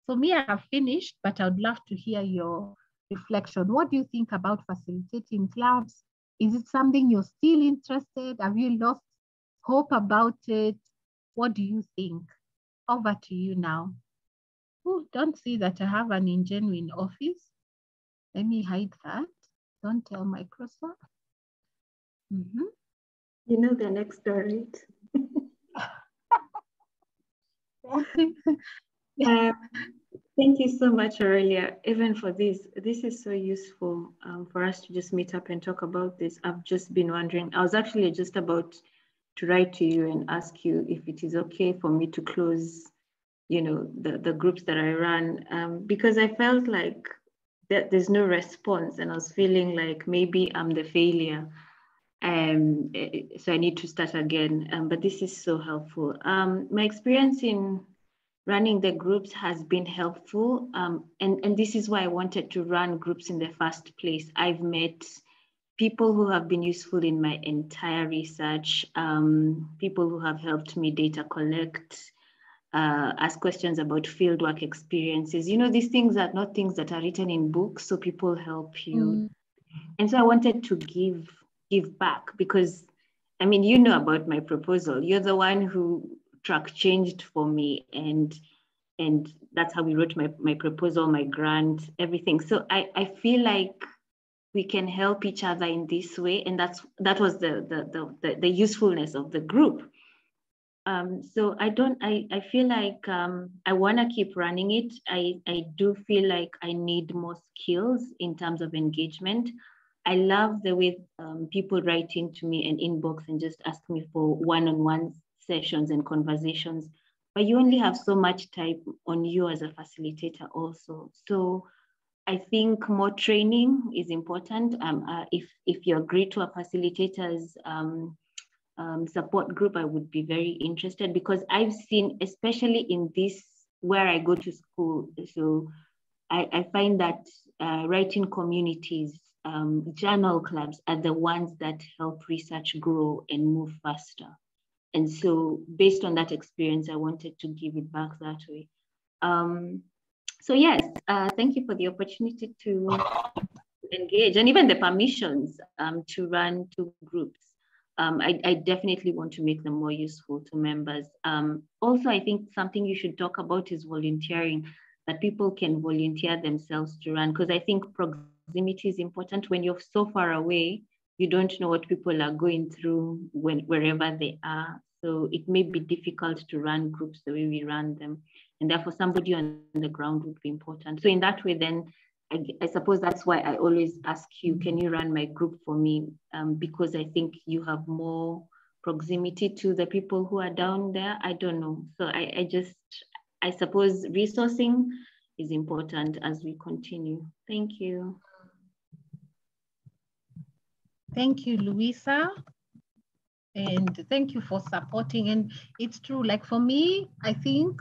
So me, I have finished, but I would love to hear your reflection. What do you think about facilitating clubs? Is it something you're still interested? Have you lost hope about it? What do you think? Over to you now. Oh, don't see that I have an ingenuine office. Let me hide that. Don't tell Microsoft. Mm-hmm. You know the next door, right? Thank you so much, Aurelia, even for this. This is so useful for us to just meet up and talk about this. I've just been wondering, I was actually just about to write to you and ask you if it is okay for me to close, you know, the groups that I run, because I felt like there's no response and I was feeling like maybe I'm the failure. So I need to start again, but this is so helpful. My experience in running the groups has been helpful. And this is why I wanted to run groups in the first place. I've met people who have been useful in my entire research, people who have helped me data collect, ask questions about fieldwork experiences. You know, these things are not things that are written in books, so people help you. And so I wanted to give back because, I mean, you know about my proposal. You're the one who track changed for me, and that's how we wrote my proposal, my grant, everything. So I feel like we can help each other in this way, and that was the usefulness of the group. So I feel like I want to keep running it. I do feel like I need more skills in terms of engagement. I love the way people write into me and inbox and just ask me for one-on-one sessions and conversations, but you only have so much time on you as a facilitator also. So I think more training is important. If you agree to a facilitator's support group, I would be very interested, because I've seen, especially in this, where I go to school, so I find that writing communities, journal clubs are the ones that help research grow and move faster. And so based on that experience, I wanted to give it back that way. So yes, thank you for the opportunity to engage, and even the permissions to run two groups. I definitely want to make them more useful to members. Also, I think something you should talk about is volunteering, that people can volunteer themselves to run, because I think proximity is important. When you're so far away, you don't know what people are going through wherever they are. So it may be difficult to run groups the way we run them. And therefore somebody on the ground would be important. So in that way, then I suppose that's why I always ask you, can you run my group for me? Because I think you have more proximity to the people who are down there. I don't know. So I suppose resourcing is important as we continue. Thank you. Thank you, Luisa. And thank you for supporting. And it's true, like for me, I think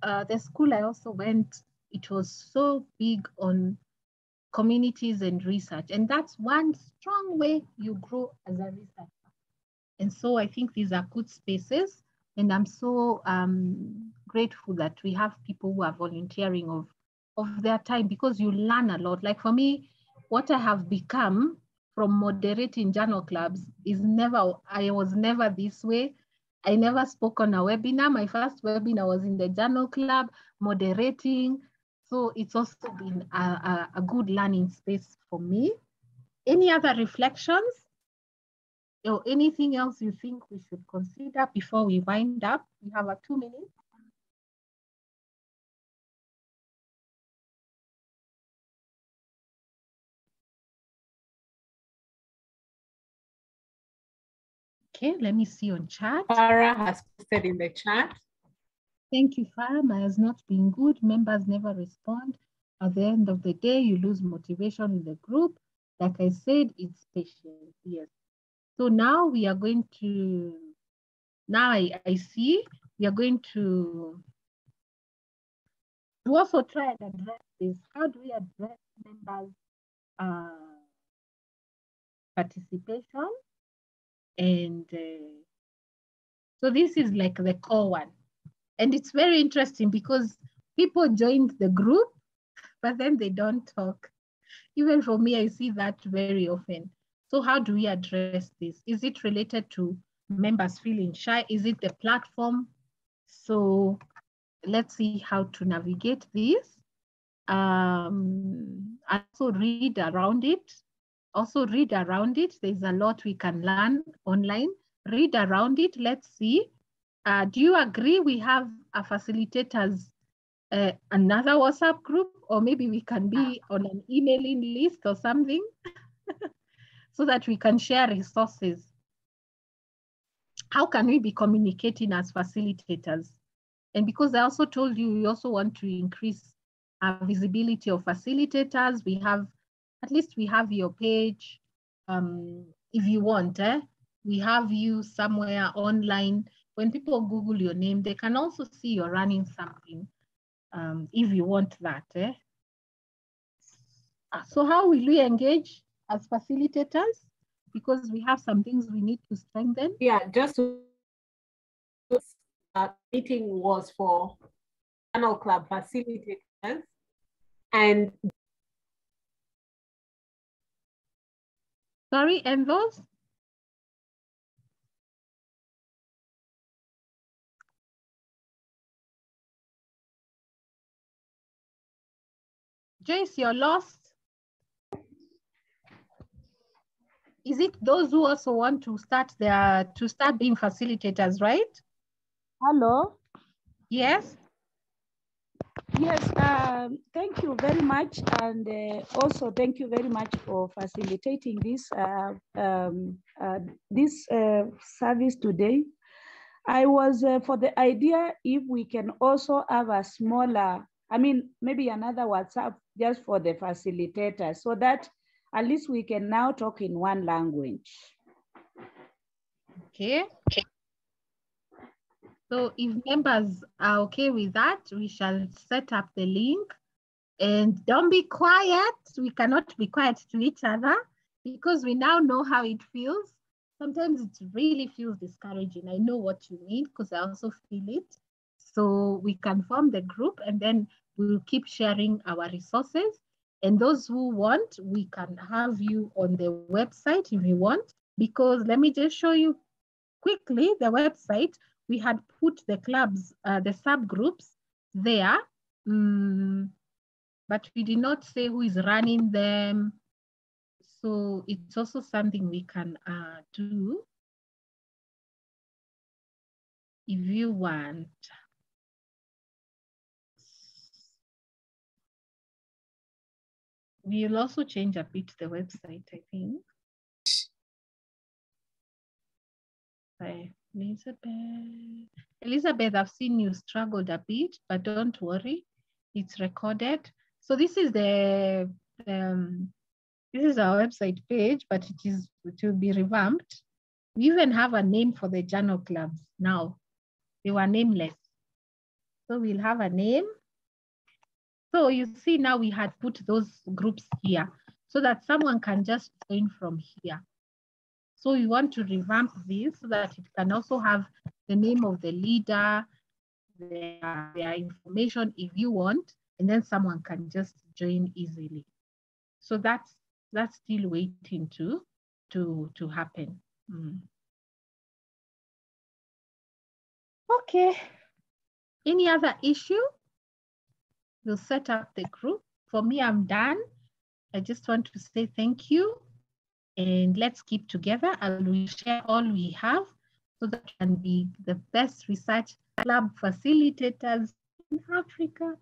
the school I also went, it was so big on communities and research. And that's one strong way you grow as a researcher. And so I think these are good spaces. And I'm so grateful that we have people who are volunteering of their time, because you learn a lot. Like for me, what I have become from moderating journal clubs is I was never this way. I never spoke on a webinar. My first webinar was in the journal club, moderating. So it's also been a good learning space for me. Any other reflections or anything else you think we should consider before we wind up? We have 2 minutes. Okay, let me see on chat. Farah has posted in the chat. Thank you, Farah. Mine has not been good. Members never respond. At the end of the day, you lose motivation in the group. Like I said, it's patience, yes. So now we are going to Now I see we are going to also try and address this. How do we address members' participation? And so this is like the core one. And it's very interesting because people joined the group, but then they don't talk. Even for me, I see that very often. So how do we address this? Is it related to members feeling shy? Is it the platform? So let's see how to navigate this. Also read around it. There's a lot we can learn online. Read around it. Let's see. Do you agree we have a facilitators, another WhatsApp group, or maybe we can be on an emailing list or something so that we can share resources? How can we be communicating as facilitators? And because I also told you, we also want to increase our visibility of facilitators. We have, at least we have your page. If you want, we have you somewhere online. When people Google your name, they can also see you're running something, if you want that. So how will we engage as facilitators? Because we have some things we need to strengthen. Yeah, just meeting was for channel club facilitators, and sorry, and those? Joyce, you're lost. Is it those who also want to start being facilitators, right? Hello. Yes. Yes, thank you very much. And also thank you very much for facilitating this, service today. I was for the idea if we can also have a smaller, maybe another WhatsApp just for the facilitators so that at least we can now talk in one language. Okay. So if members are okay with that, we shall set up the link. And don't be quiet. We cannot be quiet to each other because we now know how it feels. Sometimes it really feels discouraging. I know what you mean because I also feel it. So we can form the group and then we'll keep sharing our resources. And those who want, we can have you on the website if you want, because let me just show you quickly the website. We had put the clubs, the subgroups there, but we did not say who is running them. So it's also something we can do if you want. We'll also change a bit the website, I think. By Elizabeth, I've seen you struggled a bit, but don't worry, it's recorded. So this is this is our website page, but it will be revamped. We even have a name for the journal clubs now. They were nameless. So we'll have a name. So you see now we had put those groups here so that someone can just join from here. So we want to revamp this so that it can also have the name of the leader, their information if you want, and then someone can just join easily. So that's still waiting to happen. Okay. Any other issue? We'll set up the group. For me, I'm done. I just want to say thank you. And let's keep together and we share all we have so that we can be the best research club facilitators in Africa.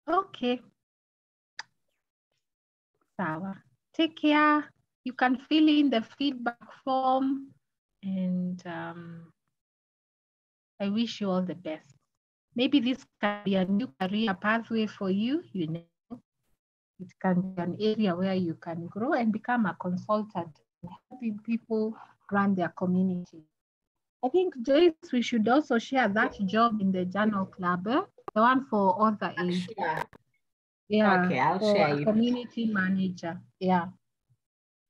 Okay. Sawa. Take care. You can fill in the feedback form and I wish you all the best. Maybe this can be a new career pathway for you, you know. it can be an area where you can grow and become a consultant, helping people run their community. I think, Joyce, we should also share that job in the Journal Club, the one for author aid. Yeah, Okay, I'll for share a it. community manager. Yeah.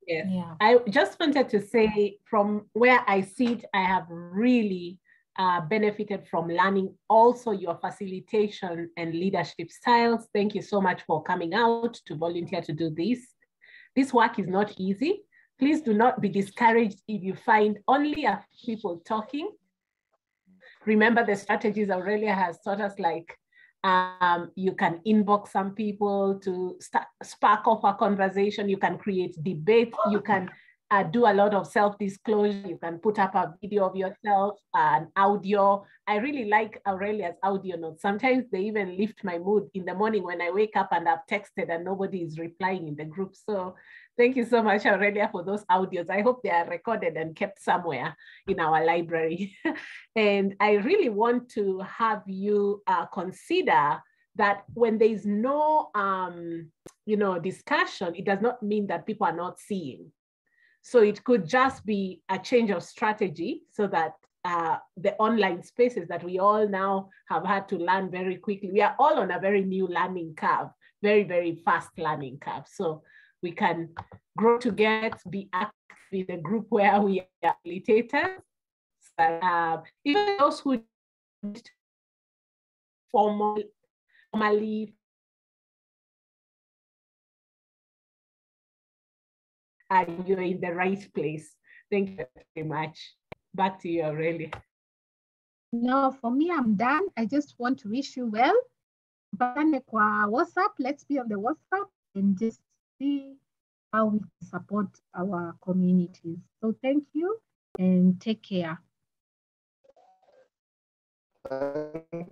Yes. Yeah. I just wanted to say, from where I sit, I have really benefited from learning also your facilitation and leadership styles. Thank you so much for coming out to volunteer to do this. This work is not easy. Please do not be discouraged if you find only a few people talking. Remember the strategies Aurelia has taught us, like you can inbox some people to spark off a conversation. You can create debate. You can do a lot of self-disclosure. You can put up a video of yourself, an audio. I really like Aurelia's audio notes. Sometimes they even lift my mood in the morning when I wake up and I've texted and nobody is replying in the group. So thank you so much, Aurelia, for those audios. I hope they are recorded and kept somewhere in our library. And I really want to have you consider that when there is no discussion, it does not mean that people are not seeing. So it could just be a change of strategy so that the online spaces that we all now have had to learn very quickly, we are all on a very new learning curve, very, very fast learning curve. So we can grow together, be active in a group where we are facilitators. Even those who formally you're in the right place. Thank you very much. Back to you, Aurelia. No, for me, I'm done. I just want to wish you well. WhatsApp, let's be on the WhatsApp and just see how we can support our communities. So thank you and take care. Thank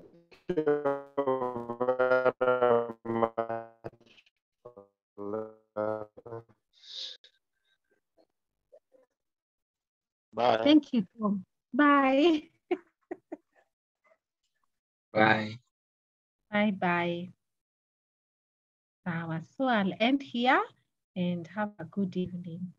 you very much. Bye. Thank you, Tom. Bye. Bye. Bye-bye. So I'll end here and have a good evening.